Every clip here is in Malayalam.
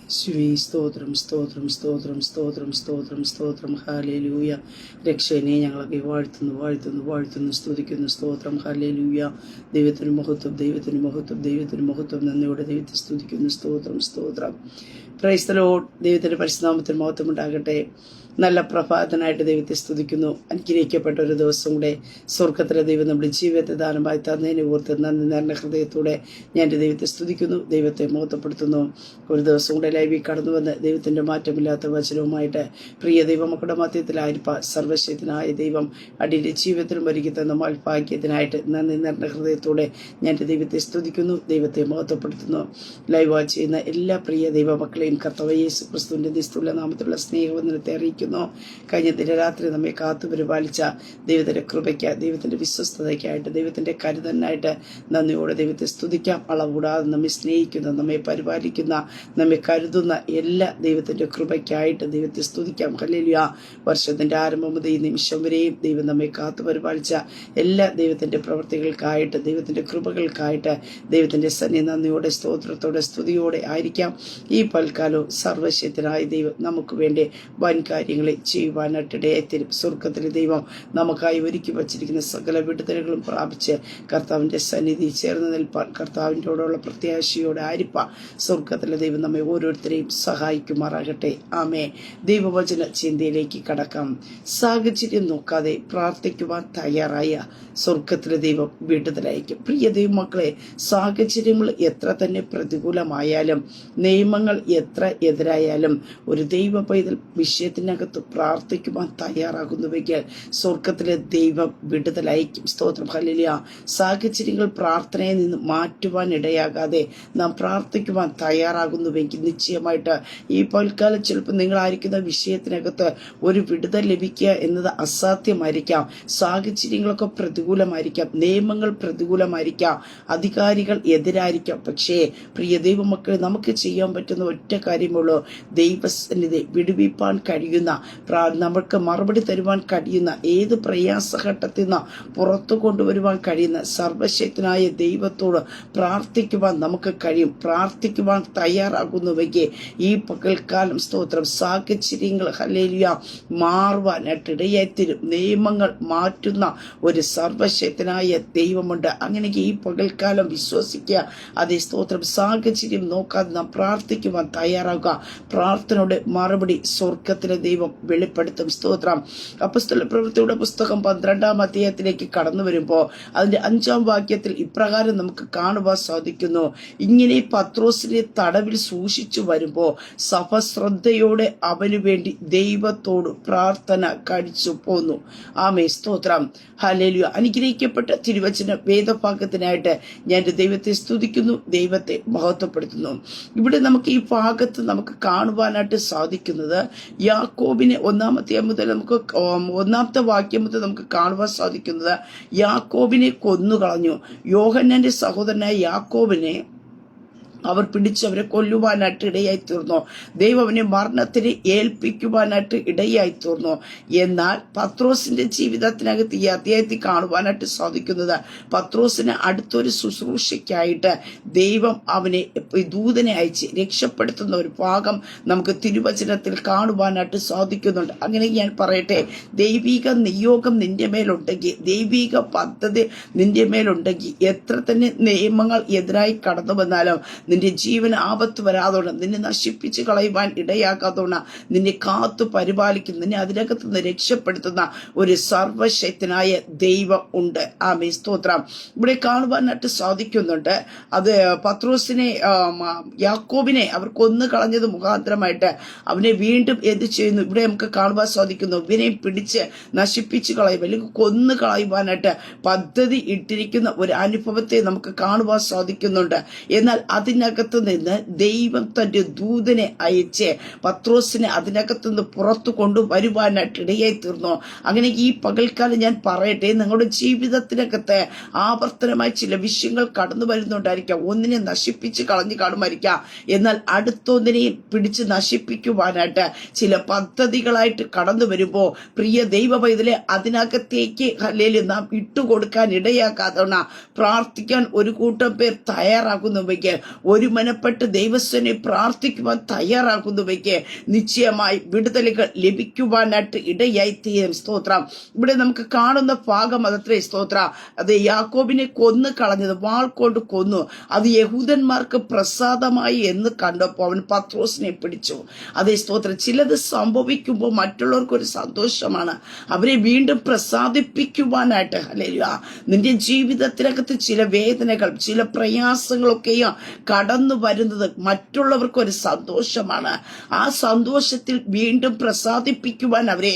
ശ്രീ സ്തോത്രം സ്തോത്രം സ്തോത്രം സ്തോത്രം സ്തോത്രം സ്തോത്രം ഹല്ലേലൂയ. രക്ഷനെ ഞങ്ങളൊക്കെ വാഴ്ത്തുന്നു സ്തുതിക്കുന്നു. സ്തോത്രം ഹല്ലേലൂയ. ദൈവത്തിന് മഹത്വം, ദൈവത്തിന് മഹത്വം, ദൈവത്തിന് മഹത്വം. നന്ദിയോടെ ദൈവത്തെ സ്തുതിക്കുന്നു. സ്തോത്രം സ്തോത്രം. Praise the Lord. ദൈവത്തിന്റെ പരിശുദ്ധനാമത്തിന് മഹത്വം ഉണ്ടാകട്ടെ. നല്ല പ്രഭാതനായിട്ട് ദൈവത്തെ സ്തുതിക്കുന്നു. അനുഗ്രഹിക്കപ്പെട്ട ഒരു ദിവസം കൂടെ സ്വർഗത്തിലെ ദൈവം നമ്മുടെ ജീവിതത്തെ ദാനമായി തന്നതിനെ ഓർത്ത് നന്ദി നിറഞ്ഞ ഹൃദയത്തോടെ ഞാൻ എൻ്റെ ദൈവത്തെ സ്തുതിക്കുന്നു, ദൈവത്തെ മഹത്വപ്പെടുത്തുന്നു. ഒരു ദിവസം കൂടെ ലൈവിൽ കടന്നു വന്ന് ദൈവത്തിൻ്റെ മാറ്റമില്ലാത്ത വചനവുമായിട്ട് പ്രിയ ദൈവമക്കളുടെ മധ്യത്തിലായിരിക്കാൻ സർവശക്തനായ ദൈവം അടിയുടെ ജീവിതത്തിലും ഒരുക്കി തന്ന ഭാഗ്യത്തിനായിട്ട് നന്ദി നിറഞ്ഞ ഹൃദയത്തോടെ ഞാൻ എൻ്റെ ദൈവത്തെ സ്തുതിക്കുന്നു, ദൈവത്തെ മഹത്വപ്പെടുത്തുന്നു. ലൈവ് വാച്ച് ചെയ്യുന്ന എല്ലാ പ്രിയ ദൈവമക്കളെയും കർത്താവ് യേശു ക്രിസ്തുവിൻ്റെ നിസ്തുല നാമത്തിലുള്ള സ്നേഹവന്ദനത്തെ അറിയിക്കുന്നു. കഴിഞ്ഞ ദിനരാത്രി നമ്മെ കാത്തു പരിപാലിച്ച ദൈവത്തിന്റെ കൃപയ്ക്ക്, ദൈവത്തിന്റെ വിശ്വസ്തതയ്ക്കായിട്ട്, ദൈവത്തിന്റെ കരുതനായിട്ട് നന്ദിയോടെ ദൈവത്തെ സ്തുതിക്കാം. അളവുകൂടാതെ നമ്മെ സ്നേഹിക്കുന്ന, നമ്മെ പരിപാലിക്കുന്ന, നമ്മെ കരുതുന്ന എല്ലാ ദൈവത്തിന്റെ കൃപയ്ക്കായിട്ട് ദൈവത്തെ സ്തുതിക്കാം. ഹല്ലേലൂയ. വർഷത്തിന്റെ ആരംഭം മുതൽ ഈ നിമിഷം വരെയും ദൈവം നമ്മെ കാത്തു പരിപാലിച്ച എല്ലാ ദൈവത്തിന്റെ പ്രവൃത്തികൾക്കായിട്ട്, ദൈവത്തിന്റെ കൃപകൾക്കായിട്ട് ദൈവത്തിന്റെ സന്നി നന്ദിയോടെ സ്തോത്രത്തോടെ സ്തുതിയോടെ ആയിരിക്കാം. ഈ പൽക്കാലവും സർവശക്തനായ ദൈവം നമുക്ക് വേണ്ടി വൻ കാര്യങ്ങളെ ചെയ്യുവാനായിട്ടിടയായിത്തീരും. സ്വർഗത്തിലെ ദൈവം നമുക്കായി ഒരുക്കി വച്ചിരിക്കുന്ന സകല വിടുതലുകളും പ്രാപിച്ച് കർത്താവിന്റെ സന്നിധി ചേർന്ന് നിൽപ്പാൻ, കർത്താവിൻ്റെയോടുള്ള പ്രത്യാശയോടെ ആയിരിപ്പാൻ സ്വർഗത്തിലെ ദൈവം നമ്മെ ഓരോരുത്തരെയും സഹായിക്കുമാറാകട്ടെ. ആമേ. ദൈവവചന ചിന്തയിലേക്ക് കടക്കാം. സാഹചര്യം നോക്കാതെ പ്രാർത്ഥിക്കുവാൻ തയ്യാറായ സ്വർഗത്തിലെ ദൈവം വിടുതലയക്കും. പ്രിയ ദൈവമക്കളെ, സാഹചര്യങ്ങൾ എത്ര തന്നെ പ്രതികൂലമായാലും, നിയമങ്ങൾ എത്ര എതിരായാലും, ഒരു ദൈവ പൈതൽ വിഷയത്തിനകത്ത് പ്രാർത്ഥിക്കുവാൻ തയ്യാറാകുന്നുവെങ്കിൽ സ്വർഗത്തിലെ ദൈവം വിടുതലയക്കും. സ്തോത്രം ഹല്ലേലൂയ. സാഹചര്യങ്ങൾ പ്രാർത്ഥനയിൽ നിന്ന് മാറ്റുവാൻ ഇടയാകാതെ നാം പ്രാർത്ഥിക്കുവാൻ തയ്യാറാകുന്നുവെങ്കിൽ നിശ്ചയമായിട്ട് ഈ പൽക്കാലം ചിലപ്പോൾ നിങ്ങളായിരിക്കുന്ന വിഷയത്തിനകത്ത് ഒരു വിടുതൽ ലഭിക്കുക എന്നത് അസാധ്യമായിരിക്കാം. സാഹചര്യങ്ങളൊക്കെ പ്രതികൂലമായിരിക്കാം, നിയമങ്ങൾ പ്രതികൂലമായിരിക്കാം, അധികാരികൾ എതിരായിരിക്കാം. പക്ഷേ പ്രിയ ദൈവമക്കൾ, നമുക്ക് ചെയ്യാൻ പറ്റുന്ന ഒറ്റ കാര്യമുള്ളൂ, ദൈവസന്നിധി വിടുവിപ്പാൻ കഴിയുന്ന, നമുക്ക് മറുപടി തരുവാൻ കഴിയുന്ന, ഏത് പ്രയാസഘട്ടത്തിൽ നിന്ന് പുറത്തു കൊണ്ടുവരുവാൻ കഴിയുന്ന സർവശക്തനായ ദൈവത്തോട് പ്രാർത്ഥിക്കുവാൻ നമുക്ക് കഴിയും. പ്രാർത്ഥിക്കുവാൻ തയ്യാറാകുന്നുവെങ്കിൽ ഈ പകൽക്കാലം സ്തോത്രം സാഹചര്യങ്ങൾ ഹല്ലേലൂയ മാറുവാനായിട്ടിടയായിത്തീരും. നിയമങ്ങൾ മാറ്റുന്ന ഒരു സർവശക്തനായ ദൈവമുണ്ട്. അങ്ങനെ ഈ പകൽക്കാലം വിശ്വസിക്കുക. അതേ സ്തോത്രം. സാഹചര്യം നോക്കാതെ നാം പ്രാർത്ഥിക്കുവാൻ തയ്യാറാകുക. പ്രാർത്ഥനയുടെ മറുപടി സ്വർഗത്തിലെ ദൈവം വെളിപ്പെടുത്തും. സ്തോത്രം. അപ്പോസ്തല പ്രവൃത്തിയുടെ പുസ്തകം 12-ാം അധ്യായത്തിലേക്ക് കടന്നു വരുമ്പോൾ അതിന്റെ 5-ാം വാക്യത്തിൽ ഇപ്രകാരം നമുക്ക് കാണുവാൻ സാധിക്കുന്നു. ഇങ്ങനെ പത്രോസിനെ തടവിൽ സൂക്ഷിച്ചു വരുമ്പോൾ സഭ ശ്രദ്ധയോടെ അവനു വേണ്ടി ദൈവത്തോട് പ്രാർത്ഥന കഴിച്ചു പോന്നു. ആമേ. സ്തോത്രം. ഹല്ലേലൂയ. അനുഗ്രഹിക്കപ്പെട്ട തിരുവചന വേദഭാഗത്തിനായിട്ട് ഞാൻ ദൈവത്തെ സ്തുതിക്കുന്നു, ദൈവത്തെ മഹത്വപ്പെടുത്തുന്നു. ഇവിടെ നമുക്ക് ഈ ഭാഗത്ത് നമുക്ക് കാണുവാനായിട്ട് സാധിക്കുന്നത് യാക്കോബിനെ 1-ാമത്തെ മുതൽ നമുക്ക് 1-ാമത്തെ വാക്യം മുതൽ നമുക്ക് കാണുവാൻ സാധിക്കുന്നത് യാക്കോബിനെ കൊന്നുകളഞ്ഞു. യോഹന്നാന്റെ സഹോദരനായ യാക്കോബിനെ അവർ പിടിച്ചവരെ കൊല്ലുവാനായിട്ട് ഇടയായി തീർന്നു. ദൈവം അവനെ മരണത്തിന് ഏൽപ്പിക്കുവാനായിട്ട് ഇടയായി തീർന്നു. എന്നാൽ പത്രോസിന്റെ ജീവിതത്തിനകത്ത് ഈ അധ്യായത്തിൽ കാണുവാനായിട്ട് സാധിക്കുന്നത്, പത്രോസിന് അടുത്തൊരു ശുശ്രൂഷയ്ക്കായിട്ട് ദൈവം അവനെ ദൂതനെ അയച്ച് രക്ഷപ്പെടുത്തുന്ന ഒരു ഭാഗം നമുക്ക് തിരുവചനത്തിൽ കാണുവാനായിട്ട് സാധിക്കുന്നുണ്ട്. അങ്ങനെ ഞാൻ പറയട്ടെ, ദൈവിക നിയോഗം നിന്റെ മേലുണ്ടെങ്കിൽ, ദൈവിക പദ്ധതി നിന്റെ മേലുണ്ടെങ്കിൽ, എത്ര തന്നെ നിയമങ്ങൾ എതിരായി കടന്നു വന്നാലും നിന്റെ ജീവൻ ആപത്ത് വരാതോണം, നിന്നെ നശിപ്പിച്ച് കളയുവാൻ ഇടയാക്കാതോണം, നിന്നെ കാത്തു പരിപാലിക്കുന്ന, നിന്നെ അതിനകത്ത് നിന്ന് രക്ഷപ്പെടുത്തുന്ന ഒരു സർവശക്തനായ ദൈവം ഉണ്ട്. ആമേ. സ്തോത്രം. ഇവിടെ കാണുവാനായിട്ട് സാധിക്കുന്നുണ്ട്. അത് പത്രോസിനെ, യാക്കോബിനെ അവർ കൊന്നു കളഞ്ഞത് മുഖാന്തരമായിട്ട് അവനെ വീണ്ടും എന്ത് ചെയ്യുന്നു? ഇവിടെ നമുക്ക് കാണുവാൻ സാധിക്കുന്നു, ഇവനെ പിടിച്ച് നശിപ്പിച്ച് കളയും അല്ലെങ്കിൽ കൊന്നു കളയുവാനായിട്ട് പദ്ധതി ഇട്ടിരിക്കുന്ന ഒരു അനുഭവത്തെ നമുക്ക് കാണുവാൻ സാധിക്കുന്നുണ്ട്. എന്നാൽ അതിനകത്ത് നിന്ന് ദൈവം തന്റെ ദൂതനെ അയച്ച് പത്രോസിനെ അതിനകത്ത് നിന്ന് പുറത്തു കൊണ്ടുവരുവാനായിട്ട് ഇടയായി തീർന്നു. അങ്ങനെ ഈ പകൽക്കാലം ഞാൻ പറയട്ടെ, നിങ്ങളുടെ ജീവിതത്തിനകത്ത് ആവർത്തനമായി ചില വിഷയങ്ങൾ കടന്നു വരുന്നുണ്ടായിരിക്കാം. ഒന്നിനെ നശിപ്പിച്ച് കളഞ്ഞു കാണുമായിരിക്കാം. എന്നാൽ അടുത്തൊന്നിനെയും പിടിച്ച് നശിപ്പിക്കുവാനായിട്ട് ചില പദ്ധതികളായിട്ട് കടന്നു വരുമ്പോൾ പ്രിയ ദൈവ പൈതലെ അതിനകത്തേക്ക് ഹല്ലേലൂയ നാം ഇട്ടുകൊടുക്കാൻ ഇടയാക്കാതെ പ്രാർത്ഥിക്കാൻ ഒരു കൂട്ടം പേർ തയ്യാറാകുന്നുവെങ്കിൽ ഒരുമനപ്പെട്ട് ദൈവസ്ഥനെ പ്രാർത്ഥിക്കുവാൻ തയ്യാറാകുന്നുവെങ്കിൽ നിശ്ചയമായി വിടുതലുകൾ ലഭിക്കുവാനായിട്ട് ഇടയായി തീരും. സ്തോത്രം. ഇവിടെ നമുക്ക് കാണുന്ന ഭാഗം അതത്രേ സ്തോത്രം. അത് യാക്കോബിനെ കൊന്നു കളഞ്ഞത്, വാൾ കൊണ്ട് കൊന്നു. അത് യഹൂദന്മാർക്ക് പ്രസാദമായി എന്ന് കണ്ടപ്പോൾ അവൻ പത്രോസിനെ പിടിച്ചു. അതേ സ്തോത്രം. ചിലത് സംഭവിക്കുമ്പോൾ മറ്റുള്ളവർക്കൊരു സന്തോഷമാണ്, അവരെ വീണ്ടും പ്രസാദിപ്പിക്കുവാനായിട്ട്. ഹല്ലേലൂയ. നിന്റെ ജീവിതത്തിനകത്ത് ചില വേദനകൾ, ചില പ്രയാസങ്ങളൊക്കെയും കടന്നു വരുന്നത് മറ്റുള്ളവർക്കൊരു സന്തോഷമാണ്. ആ സന്തോഷത്തിൽ വീണ്ടും പ്രസാദിപ്പിക്കുവാൻ അവരെ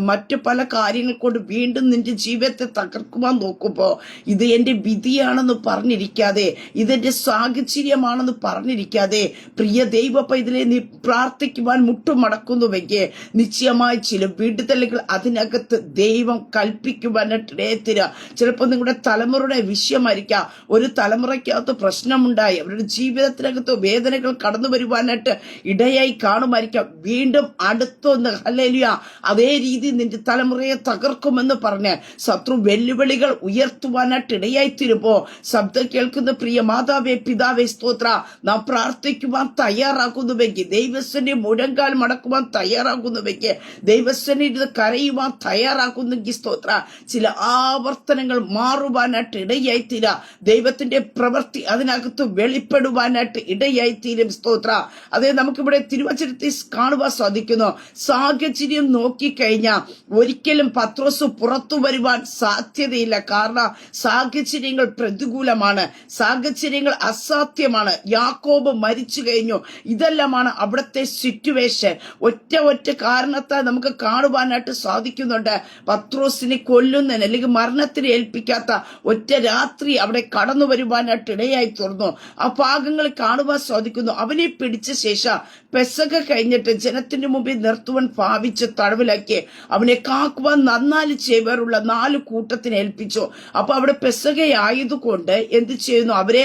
മറ്റു പല കാര്യങ്ങൾ കൊണ്ട് വീണ്ടും നിന്റെ ജീവിതത്തെ തകർക്കുവാൻ നോക്കുമ്പോ ഇത് എന്റെ വിധിയാണെന്ന് പറഞ്ഞിരിക്കാതെ, ഇതെന്റെ സാഹചര്യമാണെന്ന് പറഞ്ഞിരിക്കാതെ, പ്രിയ ദൈവ പൈതലെ നീ പ്രാർത്ഥിക്കുവാൻ മുട്ടുമടക്കുന്നുവെങ്കിൽ നിശ്ചയമായി ചില വിടുതലുകൾ അതിനകത്ത് ദൈവം കൽപ്പിക്കുവാനായിട്ടിടയത്തിര. ചിലപ്പോൾ നിങ്ങളുടെ തലമുറയുടെ വിഷയമായിരിക്കാം. ഒരു തലമുറയ്ക്കകത്ത് പ്രശ്നമുണ്ടായി, അവരുടെ ജീവിതത്തിനകത്ത് വേദനകൾ കടന്നു വരുവാനായിട്ട് ഇടയായി കാണുമായിരിക്കാം. വീണ്ടും അടുത്തൊന്ന് ഹല്ലേലൂയ അതേ രീതി നിന്റെ തലമുറയെ തകർക്കുമെന്ന് പറഞ്ഞ് ശത്രു വെല്ലുവിളികൾ ഉയർത്തുവാനായിട്ട് ഇടയായി തീരുമ്പോ ശബ്ദം കേൾക്കുന്ന പ്രിയ മാതാവേ, പിതാവേ, സ്തോത്ര, നാം പ്രാർത്ഥിക്കുവാൻ തയ്യാറാകുന്നുവെങ്കിൽ, ദൈവസ്ഥനെ മുഴങ്കാൽ മടക്കുവാൻ തയ്യാറാകുന്നുവെങ്കിൽ, ദൈവസ്ഥനെ ഇത് കരയുവാൻ തയ്യാറാക്കുന്നെങ്കിൽ സ്തോത്ര, ചില ആവർത്തനങ്ങൾ മാറുവാനായിട്ട് ഇടയായി തീരാ. ദൈവത്തിന്റെ പ്രവൃത്തി അതിനകത്ത് വെളിപ്പെടുവാനായിട്ട് ഇടയായി തീരും. സ്തോത്ര. അതേ നമുക്കിവിടെ തിരുവചനത്തിൽ കാണുവാൻ സാധിക്കുന്നു. സാഹചര്യം നോക്കിക്കഴിഞ്ഞാൽ ഒരിക്കലും പത്രോസ് പുറത്തു വരുവാൻ സാധ്യതയില്ല. കാരണം സാഹചര്യങ്ങൾ പ്രതികൂലമാണ്, സാഹചര്യങ്ങൾ അസാധ്യമാണ്. യാക്കോബ് മരിച്ചു കഴിഞ്ഞു. ഇതെല്ലാമാണ് അവിടുത്തെ സിറ്റുവേഷൻ. ഒറ്റ കാരണത്താൽ നമുക്ക് കാണുവാനായിട്ട് സാധിക്കുന്നുണ്ട്. പത്രോസിനെ കൊല്ലുന്നതിന് അല്ലെങ്കിൽ മരണത്തിന് ഏൽപ്പിക്കാത്ത ഒറ്റ രാത്രി അവിടെ കടന്നു വരുവാനായിട്ട് ഇടയായി തീർന്നു. ആ ഭാഗങ്ങൾ കാണുവാൻ സാധിക്കുന്നു. അവനെ പിടിച്ച ശേഷം പെസക കഴിഞ്ഞിട്ട് ജനത്തിന്റെ മുമ്പിൽ നിർത്തുവാൻ ഭാവിച്ച് തടവിലാക്കി അവനെ കാക്കുവാൻ 4 ചേവറുള്ള 4 കൂട്ടത്തിന് ഏൽപ്പിച്ചു. അപ്പൊ അവിടെ പെസകയായതുകൊണ്ട് എന്ത് ചെയ്യുന്നു, അവരെ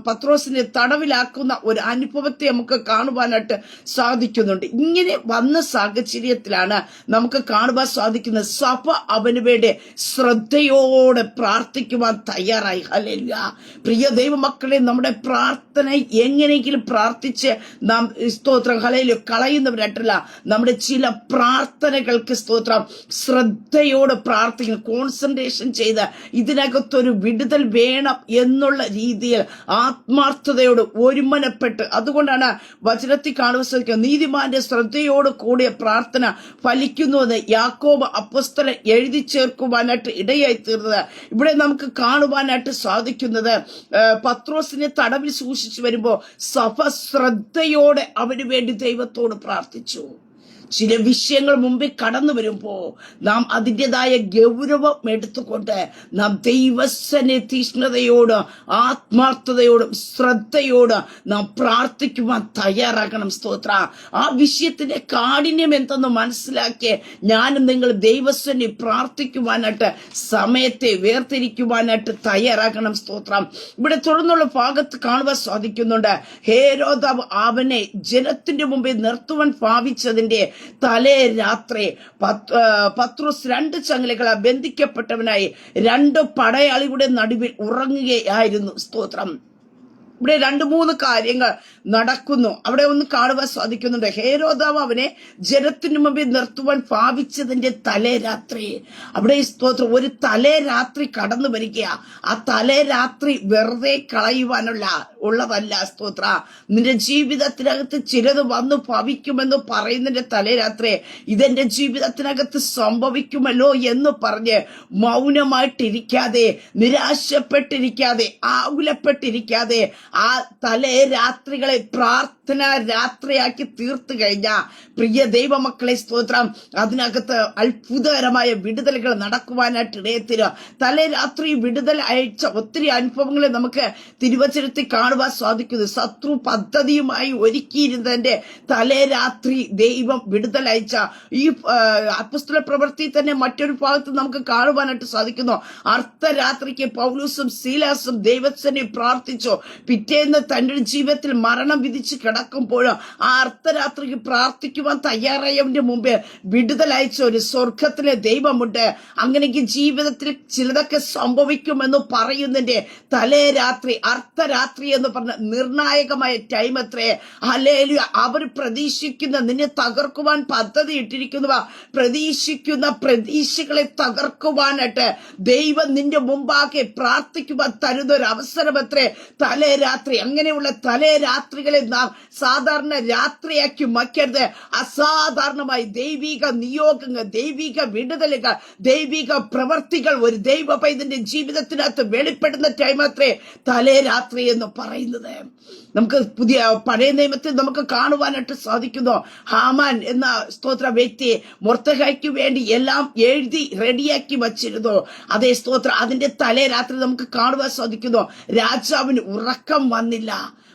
പത്രോസിനെ തടവിലാക്കുന്ന ഒരു അനുഭവത്തെ നമുക്ക് കാണുവാനായിട്ട് സാധിക്കുന്നുണ്ട്. ഇങ്ങനെ വന്ന സാഹചര്യത്തിലാണ് നമുക്ക് കാണുവാൻ സാധിക്കുന്നത് സഭ അവന് വേണ്ടി ശ്രദ്ധയോടെ പ്രാർത്ഥിക്കുവാൻ തയ്യാറായി. ഹല്ലേലൂയ. പ്രിയ ദൈവമക്കളെ, നമ്മുടെ പ്രാർത്ഥന എങ്ങനെയെങ്കിലും പ്രാർത്ഥിച്ച് നാം സ്തോത്രം ഹല്ലേലൂയ കളയുന്നവരായിട്ടല്ല. നമ്മുടെ ചില പ്രാർത്ഥനകൾക്ക് സ്തോത്രം ശ്രദ്ധയോടെ പ്രാർത്ഥിക്കണം, കോൺസെൻട്രേഷൻ ചെയ്ത് ഇതിനകത്തൊരു വിടുതൽ വേണം എന്നുള്ള രീതിയിൽ ആത്മാർത്ഥതയോട് ഒരുമനപ്പെട്ട്, അതുകൊണ്ടാണ് വചനത്തിൽ കാണുവാൻ സാധിക്കുന്നത് നീതിമാന്റെ ശ്രദ്ധയോട് കൂടിയ പ്രാർത്ഥന ഫലിക്കുന്നുവെന്ന് യാക്കോബ് അപ്പോസ്തലൻ എഴുതി ചേർക്കുവാനായിട്ട് ഇടയായി തീർന്നത്. ഇവിടെ നമുക്ക് കാണുവാനായിട്ട് സാധിക്കുന്നത് പത്രോസിനെ തടവിൽ സൂക്ഷിച്ചു വരുമ്പോ സഭ ശ്രദ്ധയോടെ അവന് വേണ്ടി ദൈവത്തോട് പ്രാർത്ഥിച്ചു. ചില വിഷയങ്ങൾ മുമ്പിൽ കടന്നു വരുമ്പോ നാം അതിൻ്റെതായ ഗൗരവം എടുത്തുകൊണ്ട് നാം ദൈവസനെ തീഷ്ണതയോട് ആത്മാർത്ഥതയോടും ശ്രദ്ധയോട് നാം പ്രാർത്ഥിക്കുവാൻ തയ്യാറാക്കണം. സ്തോത്ര. ആ വിഷയത്തിന്റെ കാഠിന്യം എന്തെന്ന് മനസ്സിലാക്കി ഞാനും നിങ്ങൾ ദൈവസനെ പ്രാർത്ഥിക്കുവാനായിട്ട് സമയത്തെ വേർതിരിക്കുവാനായിട്ട് തയ്യാറാക്കണം. സ്തോത്രം. ഇവിടെ തുടർന്നുള്ള ഭാഗത്ത് കാണുവാൻ സാധിക്കുന്നുണ്ട്. ഹേരോദാവ് അവനെ ജനത്തിന്റെ മുമ്പിൽ നിർത്തുവാൻ ഭാവിച്ചതിന്റെ തലേ രാത്രി പത്രോസ് 2 ചങ്ങലകളാൽ ബന്ധിക്കപ്പെട്ടവനായി 2 പടയാളികളുടെ നടുവിൽ ഉറങ്ങുകയായിരുന്നു. സ്തോത്രം. ഇവിടെ 2-3 കാര്യങ്ങൾ നടക്കുന്നു. അവിടെ ഒന്ന് കാണുവാൻ സാധിക്കുന്നുണ്ട്. ഹേരോദാവ് അവനെ ജനത്തിനു മുമ്പിൽ നിർത്തുവാൻ ഭാവിച്ചതിന്റെ തലേ രാത്രി. അവിടെ സ്തോത്രം ഒരു തലേ രാത്രി കടന്നു വരിക. ആ തലേ രാത്രി വെറുതെ ഉള്ളതല്ല. സ്തോത്ര. നിന്റെ ജീവിതത്തിനകത്ത് ചിലത് വന്നു ഭവിക്കുമെന്ന് പറയുന്നതിന്റെ തലേ രാത്രി ഇതെന്റെ ജീവിതത്തിനകത്ത് സംഭവിക്കുമല്ലോ എന്ന് പറഞ്ഞ് മൗനമായിട്ടിരിക്കാതെ, നിരാശപ്പെട്ടിരിക്കാതെ, ആകുലപ്പെട്ടിരിക്കാതെ ആ തലേ രാത്രികളെ പ്രാർത്ഥന രാത്രിയാക്കി തീർത്തു കഴിഞ്ഞ പ്രിയ ദൈവമക്കളെ സ്തോത്രം, അതിനകത്ത് അത്ഭുതകരമായ വിടുതലുകൾ നടക്കുവാനായിട്ട് ഇടയത്തില്ല. തലേ രാത്രി വിടുതൽ അയച്ച ഒത്തിരി അനുഭവങ്ങളെ നമുക്ക് തിരുവചനത്തിൽ കാണുവാൻ സാധിക്കുന്നു. ശത്രു പദ്ധതിയുമായി ഒരുക്കിയിരുന്നതിന്റെ തലേ രാത്രി ദൈവം വിടുതൽ അയച്ച ഈ അപ്പോസ്തല പ്രവൃത്തി തന്നെ മറ്റൊരു ഭാഗത്ത് നമുക്ക് കാണുവാനായിട്ട് സാധിക്കുന്നു. അർദ്ധരാത്രിക്ക് പൗലോസും സീലാസും ദൈവസനെ പ്രാർത്ഥിച്ചു. പിറ്റേന്ന് തന്റെ ജീവിതത്തിൽ മരണം വിധിച്ച് കിടക്കുമ്പോൾ ആ അർദ്ധരാത്രിക്ക് പ്രാർത്ഥിക്കുവാൻ തയ്യാറായവന്റെ മുമ്പ് വിടുതൽ അയച്ച ഒരു സ്വർഗത്തിലെ ദൈവമുണ്ട്. അങ്ങനെയെങ്കിൽ ജീവിതത്തിൽ ചിലതൊക്കെ സംഭവിക്കുമെന്ന് പറയുന്നതിന്റെ തലേ രാത്രി, അർദ്ധരാത്രി എന്ന് പറഞ്ഞ നിർണായകമായ ടൈം അത്രേ. ഹല്ലേലൂയ. അവർ പ്രതീക്ഷിക്കുന്ന, നിന്നെ തകർക്കുവാൻ പദ്ധതി ഇട്ടിരിക്കുന്നവ പ്രതീക്ഷിക്കുന്ന പ്രതീക്ഷകളെ തകർക്കുവാനായിട്ട് ദൈവം നിന്റെ മുമ്പാകെ പ്രാർത്ഥിക്കുവാൻ തരുന്ന ഒരു അവസരമത്രേ തലേ രാത്രി. അങ്ങനെയുള്ള തലേ രാത്രികളെ നാം സാധാരണ രാത്രിയാക്കി മാറ്റരുത്. അസാധാരണമായി ദൈവിക നിയോഗങ്ങൾ, ദൈവിക വിടുതലുകൾ, ദൈവിക പ്രവർത്തികൾ ഒരു ദൈവ പൈതന്റെ ജീവിതത്തിനകത്ത് വെളിപ്പെടുന്ന ടൈം അത്രേ തലേ രാത്രി എന്ന് പറയുന്നത്. നമുക്ക് പഴയ നിയമത്തിൽ നമുക്ക് കാണുവാനായിട്ട് സാധിക്കുന്നു. ഹാമാൻ എന്ന സ്തോത്ര വ്യക്തി മൊർദെഖായിക്ക് വേണ്ടി എല്ലാം എഴുതി റെഡിയാക്കി വച്ചിരുന്നു. അതേ സ്തോത്രം, അതിന്റെ തലേ രാത്രി നമുക്ക് കാണുവാൻ സാധിക്കുന്നു. രാജാവിന് ഉറക്കം വന്നില്ല.